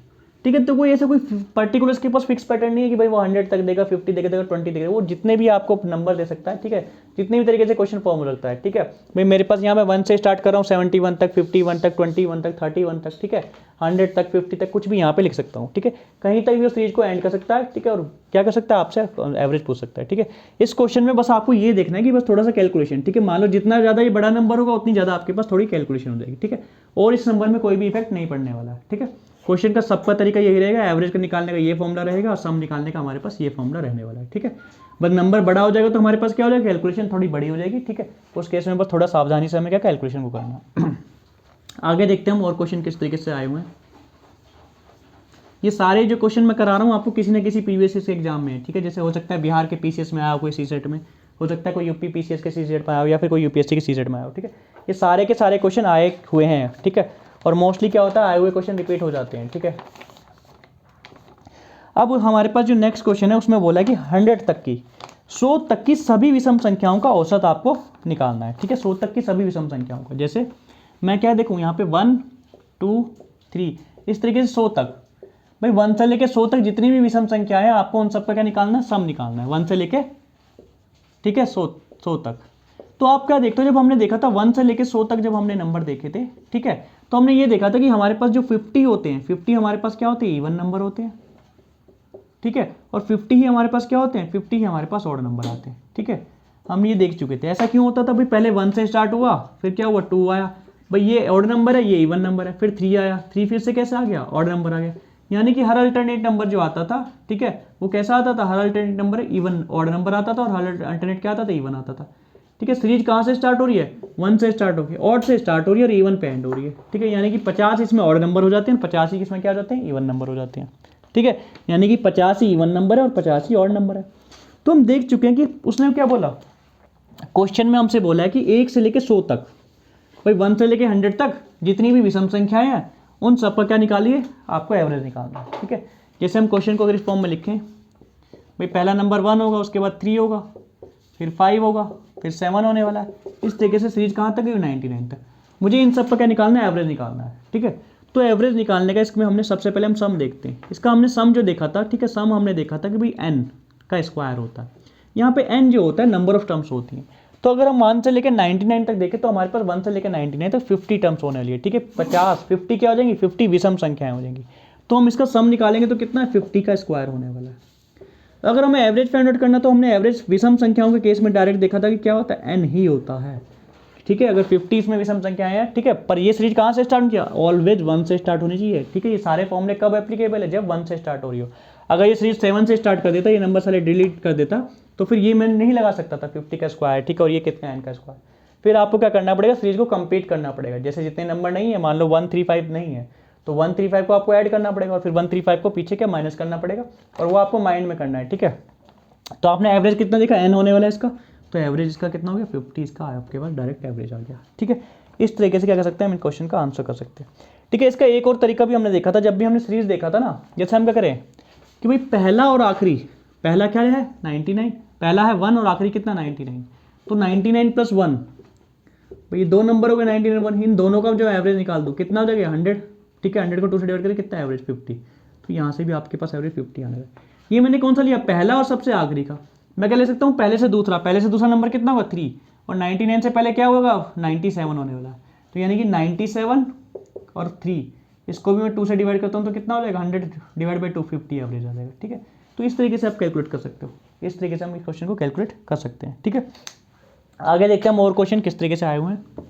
ठीक है, तो कोई ऐसा कोई पर्टिकुलर इसके पास फिक्स पैटर्न नहीं है कि भाई वो 100 तक देगा, 50 देगा, 20 देगा, वो जितने भी आपको नंबर दे सकता है। ठीक है, जितने भी तरीके से क्वेश्चन फॉर्म हो सकता है। ठीक है, भाई मेरे पास यहाँ मैं 1 से स्टार्ट कर रहा हूँ, 71 तक, 51 तक, 21 तक, 31 तक, ठीक है, 100 तक, 50 तक, कुछ भी यहाँ पे लिख सकता हूँ। ठीक है, कहीं तक भी उस सीरीज को एंड कर सकता है। ठीक है, और क्या कर सकता है, आपसे एवरेज पूछ सकता है। ठीक है, इस क्वेश्चन में बस आपको ये देखना है कि बस थोड़ा सा कैलकुलेशन। ठीक है, मान लो जितना ज़्यादा ये बड़ा नंबर होगा उतनी ज़्यादा आपके पास थोड़ी कैलकुलेशन हो जाएगी। ठीक है, और इस नंबर में कोई भी इफेक्ट नहीं पड़ने वाला है। ठीक है, क्वेश्चन का सबका तरीका यही रहेगा, एवरेज का निकालने का ये फॉर्मूला रहेगा और सम निकालने का हमारे पास ये फॉर्मूला रहने वाला है। ठीक है, बस नंबर बड़ा हो जाएगा तो हमारे पास क्या हो जाएगा, कैलकुलेशन थोड़ी बड़ी हो जाएगी। ठीक है, उस केस में बस थोड़ा सावधानी से हमें क्या कैलकुलेशन को करना। आगे देखते हैं हम और क्वेश्चन किस तरीके से आए हुए हैं। ये सारे जो क्वेश्चन मैं करा रहा हूँ आपको किसी न किसी प्रीवियस के एग्जाम में। ठीक है, जैसे हो सकता है बिहार के पीसीएस में आया हो, कोई सीसेट में हो सकता है, कोई यूपी पीसीएस के सीसेट में आया हो, या फिर कोई यूपीएससी के सीसेट में आया हो। ठीक है, ये सारे के सारे क्वेश्चन आए हुए हैं। ठीक है, और मोस्टली क्या होता है, आए हुए क्वेश्चन रिपीट हो जाते हैं। ठीक है, अब हमारे पास जो नेक्स्ट क्वेश्चन है उसमें बोला है कि 100 तक की, 100 तक की सभी विषम संख्याओं का औसत आपको निकालना है। ठीक है, 100 तक की सभी विषम संख्याओं का, जैसे मैं क्या देखूँ यहाँ पे 1 2 3 इस तरीके से 100 तक। भाई 1 से लेके 100 तक जितनी भी विषम संख्या है आपको उन सबका क्या निकालना है, सम निकालना है 1 से लेके, ठीक है, 100 तक। तो आप क्या देखते हो, जब हमने देखा था 1 से लेके 100 तक जब हमने नंबर देखे थे, ठीक है, तो हमने ये देखा था कि हमारे पास जो 50 होते हैं, 50 हमारे पास क्या होते हैं, इवन नंबर होते हैं। ठीक है, और 50 ही हमारे पास क्या होते हैं, 50 ही हमारे पास ऑड नंबर आते हैं। ठीक है, हम ये देख चुके थे। ऐसा क्यों होता था भाई, पहले 1 से स्टार्ट हुआ, फिर क्या हुआ 2 आया, भाई ये ऑड नंबर है, ये इवन नंबर है, फिर 3 आया, 3 फिर से कैसे आ गया, ऑड नंबर आ गया। यानी कि हर अल्टरनेट नंबर जो आता था, ठीक है, वो कैसा आता था, हर alternate number even odd number आता था, और हर अल्टरनेट क्या आता था, इवन आता था। ठीक है, सीरीज कहाँ से स्टार्ट हो रही है, 1 से स्टार्ट होगी, ऑड से स्टार्ट हो रही है और इवन पे एंड हो रही है। ठीक है, यानी कि 50 इसमें ऑड नंबर हो जाते हैं, 50 ही इसमें क्या हो जाते हैं, इवन नंबर हो जाते हैं। ठीक है, यानी कि 50 ही इवन नंबर है और 50 ही ऑड नंबर है। तो हम देख चुके हैं कि उसने क्या बोला, क्वेश्चन में हमसे बोला है कि 1 से लेके 100 तक, भाई 1 से लेके 100 तक जितनी भी विषम संख्याएं हैं उन सब का क्या निकालिए, आपको एवरेज निकालना है। ठीक है, जैसे हम क्वेश्चन को अगर इस फॉर्म में लिखें, भाई पहला नंबर 1 होगा, उसके बाद 3 होगा, फिर 5 होगा, फिर 7 होने वाला है। इस तरीके से सीरीज कहाँ तक है, 99 तक। मुझे इन सब का क्या निकालना है, एवरेज निकालना है। ठीक है, तो एवरेज निकालने का इसमें हमने सबसे पहले हम सम देखते हैं। इसका हमने सम जो देखा था, ठीक है, सम हमने देखा था कि भाई n का स्क्वायर होता है। यहाँ पे n जो होता है नंबर ऑफ टर्म्स होती हैं। तो अगर हम 1 से लेकर 99 तक देखें तो हमारे पास 1 से लेकर 99 तक 50 टर्म्स होने वाली है। ठीक है, 50 क्या हो जाएंगी, 50 विषम संख्याएं हो जाएंगी। तो हम इसका सम निकालेंगे तो कितना है, 50 का स्क्वायर होने वाला है। अगर हमें एवरेज फाइंड आउट करना तो हमने एवरेज विषम संख्याओं के केस में डायरेक्ट देखा था कि क्या होता है, n ही होता है। ठीक है, अगर 50 इसमें विषम संख्याएं हैं, ठीक है, पर ये सीरीज कहाँ से स्टार्ट किया, ऑलवेज 1 से स्टार्ट होनी चाहिए। ठीक है, ये सारे फॉर्मूले कब एप्लीकेबल है, जब 1 से स्टार्ट हो रही हो। अगर ये सीरीज 7 से स्टार्ट कर देता, ये नंबर सारे डिलीट कर देता, तो फिर ये मैं नहीं लगा सकता था 50 का स्क्वायर। ठीक है, और ये कितना n का स्क्वायर। फिर आपको क्या करना पड़ेगा, सीरीज को कंप्लीट करना पड़ेगा। जैसे जितने नंबर नहीं है, मान लो 135 नहीं है, तो 135 को आपको ऐड करना पड़ेगा, और फिर 135 को पीछे क्या माइनस करना पड़ेगा, और वो आपको माइंड में करना है। ठीक है, तो आपने एवरेज कितना देखा, n होने वाला है इसका, तो एवरेज इसका कितना हो गया, 50 इसका आपके पास डायरेक्ट एवरेज आ गया। ठीक है, इस तरीके से क्या कर सकते हैं, हम इन क्वेश्चन का आंसर कर सकते हैं। ठीक है, इसका एक और तरीका भी हमने देखा था, जब भी हमने सीरीज देखा था ना, जैसे हम क्या करें कि भाई पहला और आखिरी, पहला क्या है 99, पहला है 1 और आखिरी कितना 99, तो 99 + 1, भाई दो नंबर हो गए 99 और 1, इन दोनों का जो एवरेज निकाल दूँ कितना हो जाएगा 100। ठीक है, 100 को 2 से डिवाइड करें कितना एवरेज 50, तो यहाँ से भी आपके पास एवरेज 50 आने लगा। ये मैंने कौन सा लिया, पहला और सबसे आखिरी का। मैं क्या ले सकता हूँ, पहले से दूसरा, पहले से दूसरा नंबर कितना होगा 3, और 99 से पहले क्या होगा 97 होने वाला है, तो यानी कि 97 और 3, इसको भी मैं 2 से डिवाइड करता हूँ तो कितना हो जाएगा 100 डिवाइड बाई 2, 50 एवरेज आ जाएगा। ठीक है, तो इस तरीके से आप कैलकुलेट कर सकते हो, इस तरीके से हम इस क्वेश्चन को कैलकुलेट कर सकते हैं। ठीक है, आगे देखते हैं हम और क्वेश्चन किस तरीके से आए हुए हैं।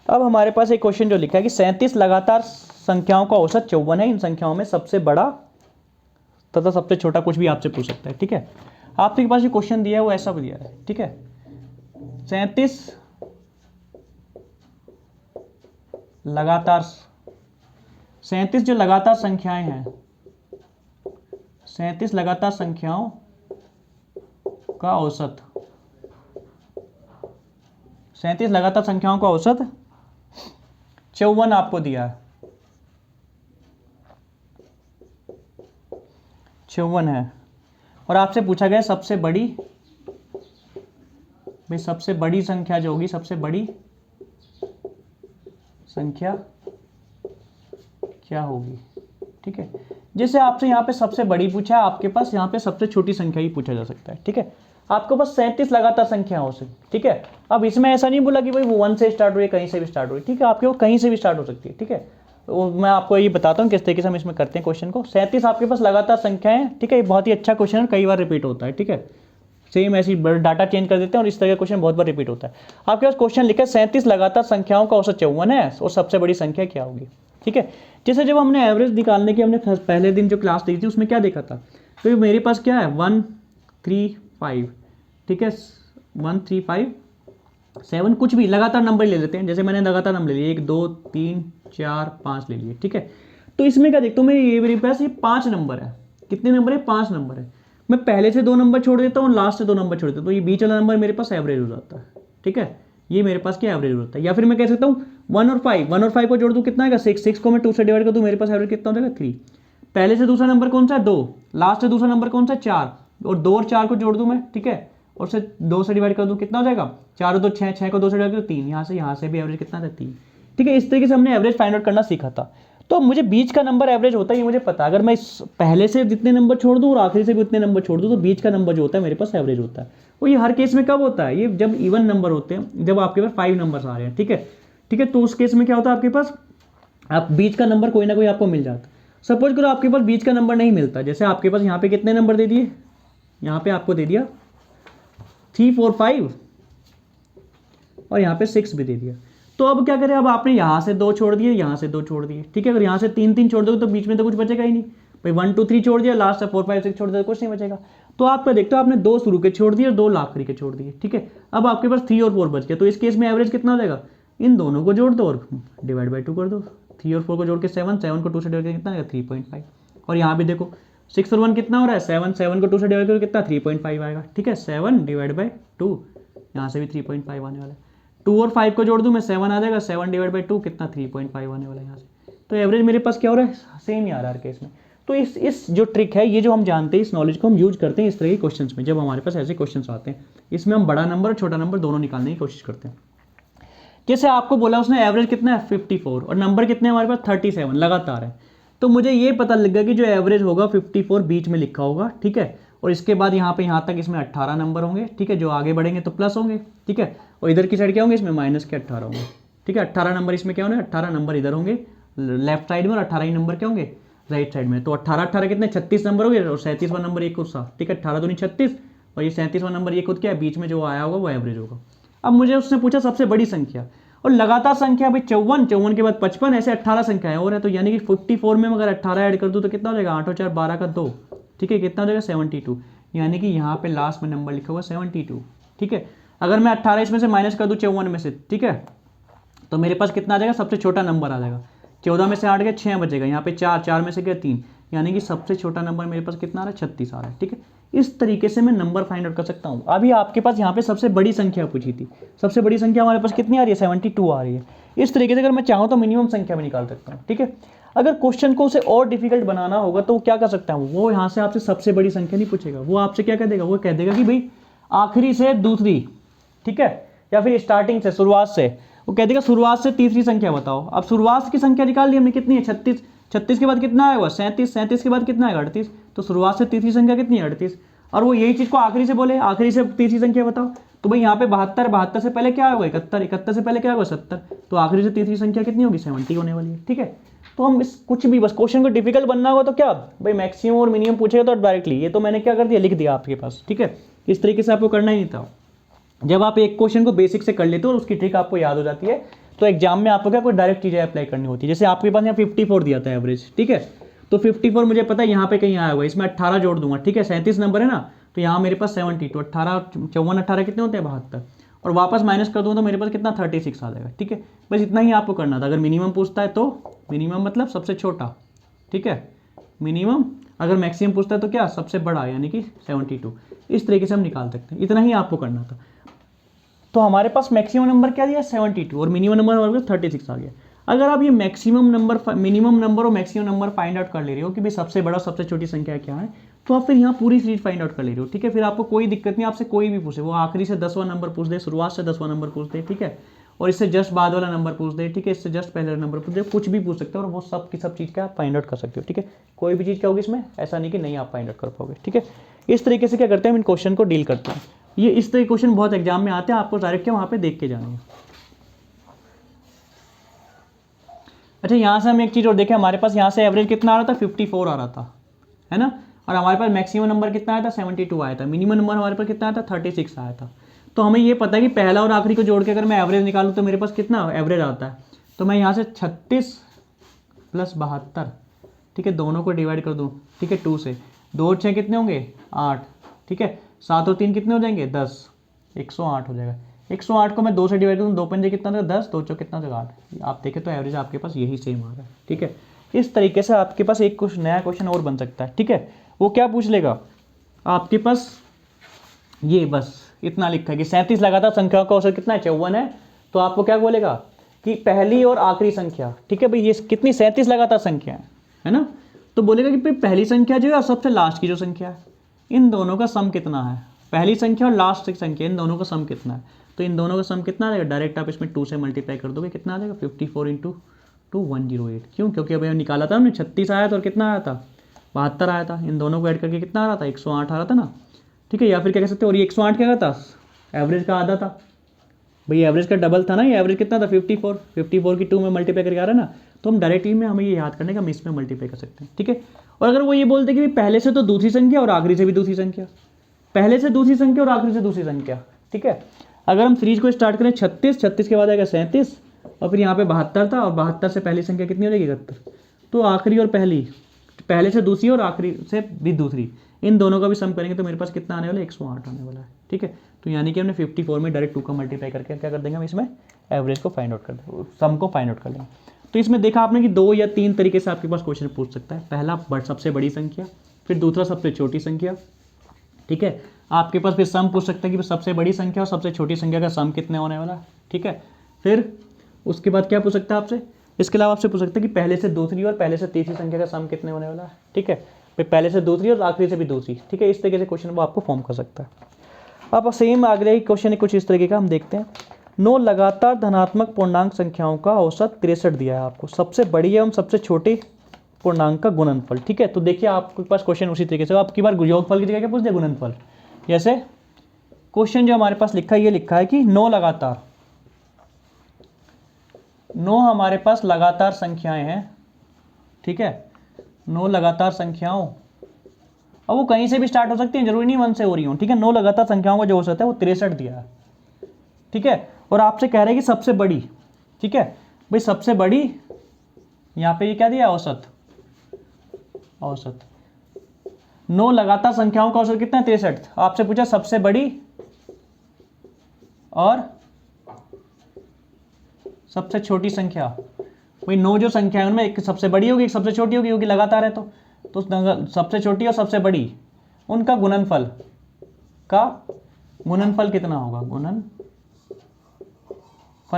अब हमारे पास एक क्वेश्चन जो लिखा है कि 37 लगातार संख्याओं का औसत 54 है। इन संख्याओं में सबसे बड़ा तथा सबसे छोटा कुछ भी आपसे पूछ सकता है। ठीक है, आपके पास जो क्वेश्चन दिया है वो ऐसा दिया है। ठीक है, 37 लगातार, 37 जो लगातार संख्याएं हैं, 37 लगातार संख्याओं का औसत, 37 लगातार संख्याओं का औसत 54 आपको दिया है, 54 है, और आपसे पूछा गया सबसे बड़ी, भाई सबसे बड़ी संख्या जो होगी, सबसे बड़ी संख्या क्या होगी। ठीक है, जैसे आपसे यहाँ पे सबसे बड़ी पूछा है, आपके पास यहाँ पे सबसे छोटी संख्या ही पूछा जा सकता है। ठीक है, आपके पास 37 लगातार संख्या हो सकती। ठीक है, अब इसमें ऐसा नहीं बोला कि भाई वो 1 से स्टार्ट हुई, कहीं से भी स्टार्ट हुई। ठीक है, आपके वो कहीं से भी स्टार्ट हो सकती है। ठीक है, वो मैं आपको ये बताता हूँ किस तरीके से हम इसमें करते हैं क्वेश्चन को। 37 आपके पास लगातार संख्याएं। ठीक है, ये बहुत ही अच्छा क्वेश्चन है, कई बार रिपीट होता है। ठीक है, सेम ऐसी डाटा चेंज कर देते हैं और इस तरह का क्वेश्चन बहुत बार रिपीट होता है। आपके पास क्वेश्चन लिखा है 37 लगातार संख्याओं का औसत 54 है और सबसे बड़ी संख्या क्या होगी। ठीक है, जैसे जब हमने एवरेज निकालने की हमने पहले दिन जो क्लास दी थी उसमें क्या देखा था, तो मेरे पास क्या है 1 3 5। ठीक है, 1 3 5 7 कुछ भी लगातार नंबर ले लेते हैं। जैसे मैंने लगातार नंबर ले लिए 1 2 3 4 5 ले लिए। ठीक है, तो इसमें क्या देखता हूँ मैं, ये मेरे पास ये 5 नंबर है। कितने नंबर है, 5 नंबर है। मैं पहले से 2 नंबर छोड़ देता हूँ, लास्ट से 2 नंबर छोड़ देता हूँ, तो ये बीच वाला नंबर मेरे पास एवरेज हो जाता है। ठीक है, ये मेरे पास क्या एवरेज होता है। या फिर मैं कह सकता हूँ 1 और 5 को जोड़ दूँ कितना आएगा 6, 6 को मैं 2 से डिवाइड कर दूँ, मेरे पास एवरेज कितना हो जाएगा 3। पहले से दूसरा नंबर कौन सा है 2, लास्ट से दूसरा नंबर कौन सा है 4, और 2 और 4 को जोड़ दूँ मैं। ठीक है, और से 2 से डिवाइड कर दूँ कितना हो जाएगा 4 और 2 6 को 2 से डिवाइड कर 3, यहाँ से भी एवरेज कितना था 3। ठीक है, इस तरीके से हमने एवरेज फाइंड आउट करना सीखा था। तो मुझे बीच का नंबर एवरेज होता है ये मुझे पता है। अगर मैं पहले से जितने नंबर छोड़ दूँ और आखिरी से भी उतने नंबर छोड़ दूँ तो बीच का नंबर जो होता है मेरे पास एवरेज होता है। वो ये हर केस में कब होता है, ये जब इवन नंबर होते हैं, जब आपके पास 5 नंबर्स आ रहे हैं, ठीक है। ठीक है, तो उस केस में क्या होता है आपके पास, आप बीच का नंबर कोई ना कोई आपको मिल जाता है। सपोज करो आपके पास बीच का नंबर नहीं मिलता, जैसे आपके पास यहाँ पे कितने नंबर दे दिए, यहाँ पे आपको दे दिया 3 4 5 और यहाँ पे 6 भी दे दिया। तो अब क्या करें, अब आपने यहाँ से 2 छोड़ दिए, यहाँ से 2 छोड़ दिए, ठीक है। अगर यहाँ से 3 3 छोड़ दोगे तो बीच में तो कुछ बचेगा ही नहीं भाई। 1 2 3 छोड़ दिया, लास्ट से 4 5 6 छोड़ दिया तो कुछ नहीं बचेगा। तो आपका देखते हो आपने 2 शुरू के छोड़ दिए और 2 आखिरी के छोड़ दिए, ठीक है। अब आपके पास 3 और 4 बच गया, तो इस केस में एवरेज कितना हो जाएगा, इन दोनों को जोड़ दो और डिवाइड बाई 2 कर दो। 3 और 4 को जोड़ के 7, 7 को 2 से डिवाइड करके कितना आएगा 3.5। और यहाँ भी देखो 6 और 1 कितना हो रहा है 7, 7 को 2 से डिवाइड करके कितना 3.5 आएगा, ठीक है। 7 डिवाइड बाई 2, यहाँ से भी 3.5 आने वाला है। 2 और 5 को जोड़ दूँ मैं 7 आ जाएगा, 7 डिवाइड बाई 2 कितना 3.5 आने वाला है यहाँ से। तो एवरेज मेरे पास क्या हो रहा है, सेम ही आ रहा है हर केस में। तो इस जो ट्रिक है, ये जो हम जानते हैं, इस नॉलेज को हम यूज करते हैं इस तरह के क्वेश्चंस में, जब हमारे पास ऐसे क्वेश्चंस आते हैं। इसमें हम बड़ा नंबर और छोटा नंबर दोनों निकालने की कोशिश करते हैं। जैसे आपको बोला उसने एवरेज कितना है 54 और नंबर कितने हमारे पास 37 लगातार है। तो मुझे ये पता लग गया कि जो एवरेज होगा 54 बीच में लिखा होगा, ठीक है। और इसके बाद यहाँ पे यहाँ तक इसमें 18 नंबर होंगे, ठीक है। जो आगे बढ़ेंगे तो प्लस होंगे, ठीक है। और इधर की साइड क्या होंगे, इसमें माइनस के 18 होंगे, ठीक है। 18 नंबर इसमें क्या होंगे, 18 नंबर इधर होंगे लेफ्ट साइड में और 18 ही नंबर क्या होंगे राइट साइड में। तो 18 18 कितने 36 नंबर हो गए और 37वां नंबर एक खुद सा, ठीक है। 18 दूनी 36 और ये 37वां नंबर ये खुद क्या है, बीच में जो आया होगा वो एवरेज होगा। अब मुझे उसने पूछा सबसे बड़ी संख्या और लगातार संख्या भाई 54, 54 के बाद 55, ऐसे 18 संख्याएं और है। तो यानी कि 54 में अगर 18 ऐड कर दूँ तो कितना हो जाएगा, 8 और 4 12 का 2, ठीक है। कितना हो जाएगा 72, यानी कि यहाँ पे लास्ट में नंबर लिखा हुआ 72, ठीक है। अगर मैं 18 इसमें से माइनस कर दूँ 54 में से, ठीक है, तो मेरे पास कितना आ जाएगा, सबसे छोटा नंबर आ जाएगा। 14 में से 8 गया 6 बचेगा, यहाँ पे 4, 4 में से गया 3, यानी कि सबसे छोटा नंबर मेरे पास कितना आ रहा है 36 आ रहा है, ठीक है। इस तरीके से मैं नंबर फाइंड आउट कर सकता हूँ। अभी आपके पास यहाँ पे सबसे बड़ी संख्या पूछी थी, सबसे बड़ी संख्या हमारे पास कितनी आ रही है 72 आ रही है। इस तरीके से अगर मैं चाहूँ तो मिनिमम संख्या भी निकाल सकता हूँ, ठीक है। अगर क्वेश्चन को उसे और डिफिकल्ट बनाना होगा तो क्या कर सकता हूँ, वो यहाँ से आपसे सबसे बड़ी संख्या नहीं पूछेगा, वो आपसे क्या कह देगा, वो कह देगा कि भाई आखिरी से दूसरी, ठीक है, या फिर स्टार्टिंग से शुरुआत से, वो कह देगा शुरुआत से तीसरी संख्या बताओ। अब शुरुआत की संख्या निकाल ली हमने, कितनी है 36, 36 के बाद कितना आएगा 37, 37 के बाद कितना आएगा 38। तो शुरुआत से तीसरी संख्या कितनी है 38, और वो यही चीज़ को आखिरी से बोले आखिरी से तीसरी संख्या बताओ। तो भाई यहाँ पे 72, 72 से पहले क्या होगा 71, 71 से पहले क्या होगा 70, तो आखिरी से तीसरी संख्या कितनी होगी 70 होने वाली है, ठीक है। तो हम इस कुछ भी बस क्वेश्चन को डिफिकल्ट बनना होगा तो क्या भाई मैक्सिमम और मिनिमम पूछेगा तो डायरेक्टली, ये तो मैंने क्या कर दिया लिख दिया आपके पास, ठीक है। इस तरीके से आपको करना ही नहीं था। जब आप एक क्वेश्चन को बेसिक से कर लेते हो और उसकी ट्रिक आपको याद हो जाती है तो एग्जाम में आपको क्या कोई डायरेक्ट चीज़ें अप्लाई करनी होती है। जैसे आपके पास यहाँ 54 दिया था एवरेज, ठीक है, तो 54 मुझे पता है यहाँ पे कहीं आया हुआ है, इसमें 18 जोड़ दूंगा, ठीक है। 37 नंबर है ना, तो यहाँ मेरे पास 72, 18 54 18 कितने होते हैं 72, और वापस माइनस कर दूँ तो मेरे पास कितना 36 आ जाएगा, ठीक है। बस इतना ही आपको करना था। अगर मिनिमम पूछता है तो मिनिमम मतलब सबसे छोटा, ठीक है, मिनिमम। अगर मैक्सिमम पूछता है तो क्या सबसे बड़ा, यानी कि 72। इस तरीके से हम निकाल सकते हैं, इतना ही आपको करना था। तो हमारे पास मैक्सिमम नंबर क्या दिया 72 और मिनिमम नंबर हमारे पास 36 आ गया। अगर आप ये मैक्सिमम नंबर, मिनिमम नंबर और मैक्सिमम नंबर फाइंड आउट कर ले रहे हो कि भाई सबसे बड़ा सबसे छोटी संख्या क्या है, तो आप फिर यहाँ पूरी सीरीज फाइंड आउट कर ले रहे हो, ठीक है। फिर आपको कोई दिक्कत नहीं, आपसे कोई भी पूछे, वो आखिरी से 10वां नंबर पूछ दे, शुरुआत से 10वां नंबर पूछ दे, ठीक है, और इससे जस्ट बाद वाला नंबर पूछ दे, ठीक है, इससे जस्ट पहले वाला नंबर पूछ दे, कुछ भी पूछ सकते हो और वो सब की सब चीज़ का आप फाइंड आउट कर सकते हो, ठीक है। कोई भी चीज़ क्या होगी इसमें, ऐसा नहीं कि नहीं आप फाइंड आउट कर पाओगे, ठीक है। इस तरीके से क्या करते हैं हम इन क्वेश्चन को डील करते हैं। ये इस तरह के क्वेश्चन बहुत एग्जाम में आते हैं, आपको डायरेक्ट क्या वहाँ पे देख के जाना है। अच्छा, यहाँ से हम एक चीज़ और देखें, हमारे पास यहाँ से एवरेज कितना आ रहा था 54 आ रहा था, है ना, और हमारे पास मैक्सिमम नंबर कितना आया था 72 आया था, मिनिमम नंबर हमारे पास कितना आया था 36 आया था। तो हमें ये पता है कि पहला और आखिरी को जोड़ के अगर मैं एवरेज निकालूँ तो मेरे पास कितना एवरेज आता है। तो मैं यहाँ से 36 + 72, ठीक है, दोनों को डिवाइड कर दूँ, ठीक है, 2 से, 2 और 6 कितने होंगे 8, ठीक है, 7 और 3 कितने हो जाएंगे 10, 108 हो जाएगा। 108 को मैं 2 से डिवाइड करूँ, 2 पंजे कितना होगा 10, 2 चौक कितना होगा 8। आप देखें तो एवरेज आपके पास यही सेम आ रहा है, ठीक है। इस तरीके से आपके पास एक कुछ नया क्वेश्चन और बन सकता है, ठीक है। वो क्या पूछ लेगा आपके पास, ये बस इतना लिखा है कि 37 लगातार संख्याओं का औसत कितना है 54 है। तो आपको क्या बोलेगा कि पहली और आखिरी संख्या, ठीक है भाई, ये कितनी 37 लगातार संख्या है ना, तो बोलेगा कि भाई पहली संख्या जो है और सबसे लास्ट की जो संख्या है, इन दोनों का सम कितना है, पहली संख्या और लास्ट की संख्या इन दोनों का सम कितना है। तो इन दोनों का सम कितना आ जाएगा, डायरेक्ट आप इसमें 2 से मल्टीप्लाई कर दोगे, कितना आ जाएगा 54 × 108। क्यों? क्योंकि अभी निकाला था हमने 36 आया था और कितना आया था 72 आया था। इन दोनों को ऐड करके कितना आ रहा था 108 आ रहा था ना, ठीक है। या फिर क्या कह सकते हैं, और ये 108 क्या था, एवरेज का आधा था भाई, एवरेज का डबल था ना, ये एवरेज कितना था 54 की 2 में मल्टीप्लाई करके आ रहा है ना, तो हम डायरेक्टली में हमें ये याद करने का हम इसमें मल्टीप्लाई कर सकते हैं, ठीक है। और अगर वो ये बोलते कि पहले से तो दूसरी संख्या और आखिरी से भी दूसरी संख्या, पहले से दूसरी संख्या और आखिरी से दूसरी संख्या, ठीक है। अगर हम सीरीज को स्टार्ट करें 36 के बाद आएगा 37 और फिर यहाँ पे 72 था और 72 से पहली संख्या कितनी हो जाएगी 71, तो आखिरी और पहले से दूसरी और आखिरी से भी दूसरी, इन दोनों का भी सम करेंगे तो मेरे पास कितना आने वाला है 108 आने वाला है, ठीक है। तो यानी कि हमने 54 में डायरेक्ट 2 का मल्टीप्लाई करके क्या कर देंगे, हम इसमें एवरेज को फाइंड आउट कर देंगे, सम को फाइंड आउट कर लेंगे। तो इसमें देखा आपने कि 2 या 3 तरीके से आपके पास क्वेश्चन पूछ सकता है। पहला सबसे बड़ी संख्या, फिर दूसरा सबसे छोटी संख्या, ठीक है। आपके पास फिर सम पूछ सकता है कि सबसे बड़ी संख्या और सबसे छोटी संख्या का सम कितने होने वाला, ठीक है। फिर उसके बाद क्या पूछ सकता है आपसे, इसके अलावा आपसे पूछ सकते हैं कि पहले से दूसरी और पहले से तीसरी संख्या का सम कितने होने वाला है, ठीक है। फिर पहले से दूसरी और आखिरी से भी दूसरी, ठीक है। इस तरीके से क्वेश्चन वो आपको फॉर्म कर सकता है। अब सेम आगे क्वेश्चन है कुछ इस तरीके का, हम देखते हैं। 9 लगातार धनात्मक पूर्णांक संख्याओं का औसत 63 दिया है आपको, सबसे बड़ी एवं सबसे छोटी पूर्णांक का गुणनफल, ठीक है। तो देखिए आपके पास क्वेश्चन उसी तरीके से, आपकी बार योगफल की जगह क्या पूछ दिया, गुणनफल। जैसे क्वेश्चन जो हमारे पास लिखा है, ये लिखा है कि 9 हमारे पास लगातार संख्याएं हैं, ठीक है। 9 लगातार संख्याओं, अब वो कहीं से भी स्टार्ट हो सकती हैं, जरूरी नहीं 1 से हो रही हो, ठीक है। 9 लगातार संख्याओं का जो औसत है वो 63 दिया है, ठीक है। और आपसे कह रहे हैं कि सबसे बड़ी, ठीक है भाई, सबसे बड़ी यहाँ पे ये क्या दिया, औसत 9 लगातार संख्याओं का औसत कितना है 63। आपसे पूछा सबसे बड़ी और सबसे छोटी संख्या, भाई 9 जो संख्या है उनमें एक सबसे बड़ी होगी एक सबसे छोटी होगी, क्योंकि लगातार है तो सबसे छोटी और सबसे बड़ी उनका गुणनफल कितना होगा, गुणनफल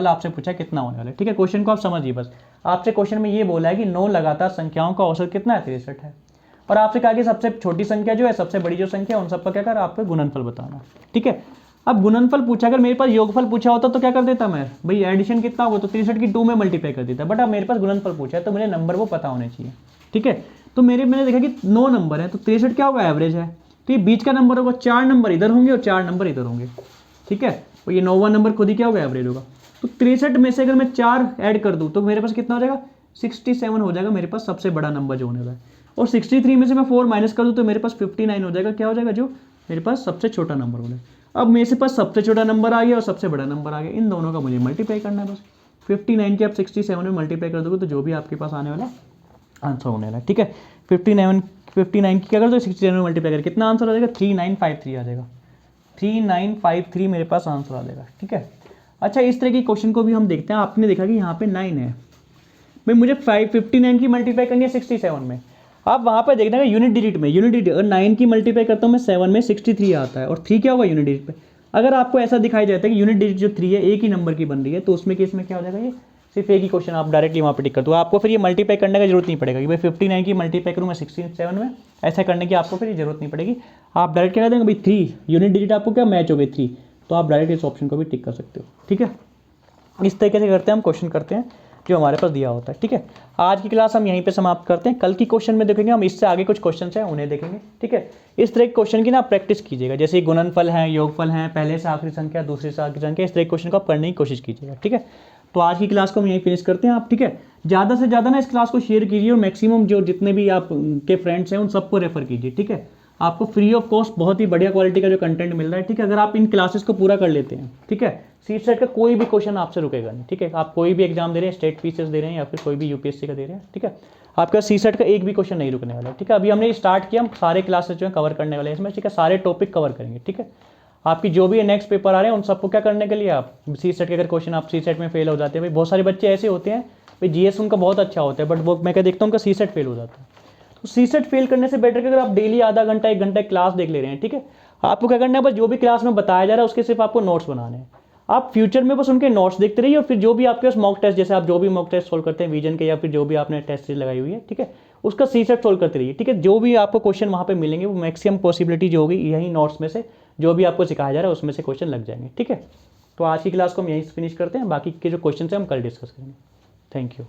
आपसे पूछा कितना होने वाला है, ठीक है। क्वेश्चन को आप समझिए बस, आपसे क्वेश्चन में ये बोला है कि 9 लगातार संख्याओं का औसत कितना है 63 है, और आपसे कहा कि सबसे छोटी संख्या जो है सबसे बड़ी जो संख्या है उन सबका क्या कर आपको गुणनफल बताना, ठीक है। अब गुणनफल पूछा, अगर मेरे पास योगफल पूछा होता तो क्या कर देता मैं, भाई एडिशन कितना होगा तो 63 की 2 में मल्टीप्लाई कर देता, बट अब मेरे पास गुणनफल पूछा है तो मुझे नंबर वो पता होने चाहिए, ठीक है। तो मैंने देखा कि 9 नंबर है तो 63 क्या होगा, एवरेज है, तो ये बीच का नंबर होगा, 4 नंबर इधर होंगे और 4 नंबर इधर होंगे, ठीक है। और ये 9वां नंबर खुद ही क्या होगा, एवरेज होगा। तो 63 में से अगर मैं 4 ऐड कर दूँ तो मेरे पास कितना हो जाएगा, 67 हो जाएगा मेरे पास सबसे बड़ा नंबर जो होने वाला है। और 63 में से मैं 4 माइनस कर दूँ तो मेरे पास 59 हो जाएगा, क्या हो जाएगा, जो मेरे पास सबसे छोटा नंबर हो जाएगा। अब मेरे पास सबसे छोटा नंबर आ गया और सबसे बड़ा नंबर आ गया, इन दोनों का मुझे मल्टीप्लाई करना है बस। 59 के आप 67 में मल्टीप्लाई कर दोगे तो जो भी आपके पास आने वाला आंसर होने वाला है, ठीक है। 59 की क्या कर दो 67 में मल्टीप्लाई कर, कितना आंसर आ जाएगा, 3953 आ जाएगा, 3953 मेरे पास आंसर आ जाएगा, ठीक है। अच्छा, इस तरह के क्वेश्चन को भी हम देखते हैं। आपने देखा कि यहाँ पे 9 है, भाई मुझे 59 की मल्टीप्लाई करनी है 67 में। आप वहाँ पे देखना यूनिट डिजिट में, अगर 9 की मल्टीप्लाई करता हूँ मैं 7 में 63 आता है, और 3 क्या होगा यूनिट डिजिट पे। अगर आपको ऐसा दिखाई जाता है कि यूनिट डिजिट जो 3 है एक ही नंबर की बन रही है, तो उसमें केस में क्या हो जाएगा, ये सिर्फ एक ही क्वेश्चन आप डायरेक्टली वहाँ पे टिक कर दो, आपको फिर ये मल्टीप्लाई करने की जरूरत नहीं पड़ेगा कि भाई 59 की मल्टीप्लाई करूँ मैं 67 में, ऐसा करने की आपको फिर जरूरत नहीं पड़ेगी। आप डायरेक्ट क्या देंगे, भाई 3 यूनिट डिजिट आपको क्या मैच हो गई 3, तो आप डायरेक्ट इस ऑप्शन को भी टिक कर सकते हो, ठीक है। इस तरीके से करते हैं हम, क्वेश्चन करते हैं जो हमारे पास दिया होता है, ठीक है। आज की क्लास हम यहीं पे समाप्त करते हैं। कल की क्वेश्चन में देखेंगे हम, इससे आगे कुछ क्वेश्चन हैं उन्हें देखेंगे, ठीक है। इस तरह के क्वेश्चन की ना प्रैक्टिस कीजिएगा, जैसे गुणनफल हैं, योगफल हैं, पहले से आखिरी संख्या, दूसरे से आखिरी संख्या, इस तरह के क्वेश्चन को आप करने की कोशिश कीजिएगा, ठीक है। तो आज की क्लास को हम यहीं फिनिश करते हैं आप, ठीक है। ज़्यादा से ज़्यादा ना इस क्लास को शेयर कीजिए और मैक्सिमम जो जितने भी आप के फ्रेंड्स हैं उन सबको रेफर कीजिए, ठीक है। आपको फ्री ऑफ कॉस्ट बहुत ही बढ़िया क्वालिटी का जो कंटेंट मिल रहा है, ठीक है। अगर आप इन क्लासेस को पूरा कर लेते हैं, ठीक है, सीट सेट का कोई भी क्वेश्चन आपसे रुकेगा नहीं, ठीक है। आप कोई भी एग्जाम दे रहे हैं, स्टेट पीसीएस दे रहे हैं या फिर कोई भी यूपीएससी का दे रहे हैं, ठीक है, आपका सी सेट का एक भी क्वेश्चन नहीं रुकने वाला है, ठीक है। अभी हमने स्टार्ट किया, हम सारे क्लासेस जो है कवर करने वाले हैं इसमें, ठीक है, सारे टॉपिक कवर करेंगे, ठीक है। आपकी जो भी नेक्स्ट पेपर आ रहे हैं उन सबको क्या करने के लिए, आप सी सेट के अगर क्वेश्चन आप सी सेट में फेल हो जाते हैं, भाई बहुत सारे बच्चे ऐसे होते हैं भाई जीएस उनका बहुत अच्छा होता है, बट वो मैं क्या देखता हूँ उनका सी सेट फेल हो जाता है। तो सी सेट फेल करने से बेटर कि अगर आप डेली आधा घंटा 1 घंटा क्लास देख ले रहे हैं, ठीक है, आपको क्या करना है, बस जो भी क्लास में बताया जा रहा है उसके सिर्फ आपको नोट्स बनाने हैं। आप फ्यूचर में बस उनके नोट्स देखते रहिए, और फिर जो भी आपके पास मॉक टेस्ट, जैसे आप जो भी मॉक टेस्ट सोल्व करते हैं विजन के या फिर जो भी आपने टेस्ट सीरीज लगाई हुई है, ठीक है, उसका सी सेट सोल्व करते रहिए, ठीक है। जो भी आपको क्वेश्चन वहाँ पे मिलेंगे वो मैक्सिमम पॉसिबिलिटी जो होगी यही नोट्स में से जो भी आपको सिखाया जा रहा है उसमें से क्वेश्चन लग जाएंगे, ठीक है। तो आज की क्लास को हम यहीं फिनिश करते हैं, बाकी के जो क्वेश्चन हैं हम कल डिस्कस करेंगे। Thank you.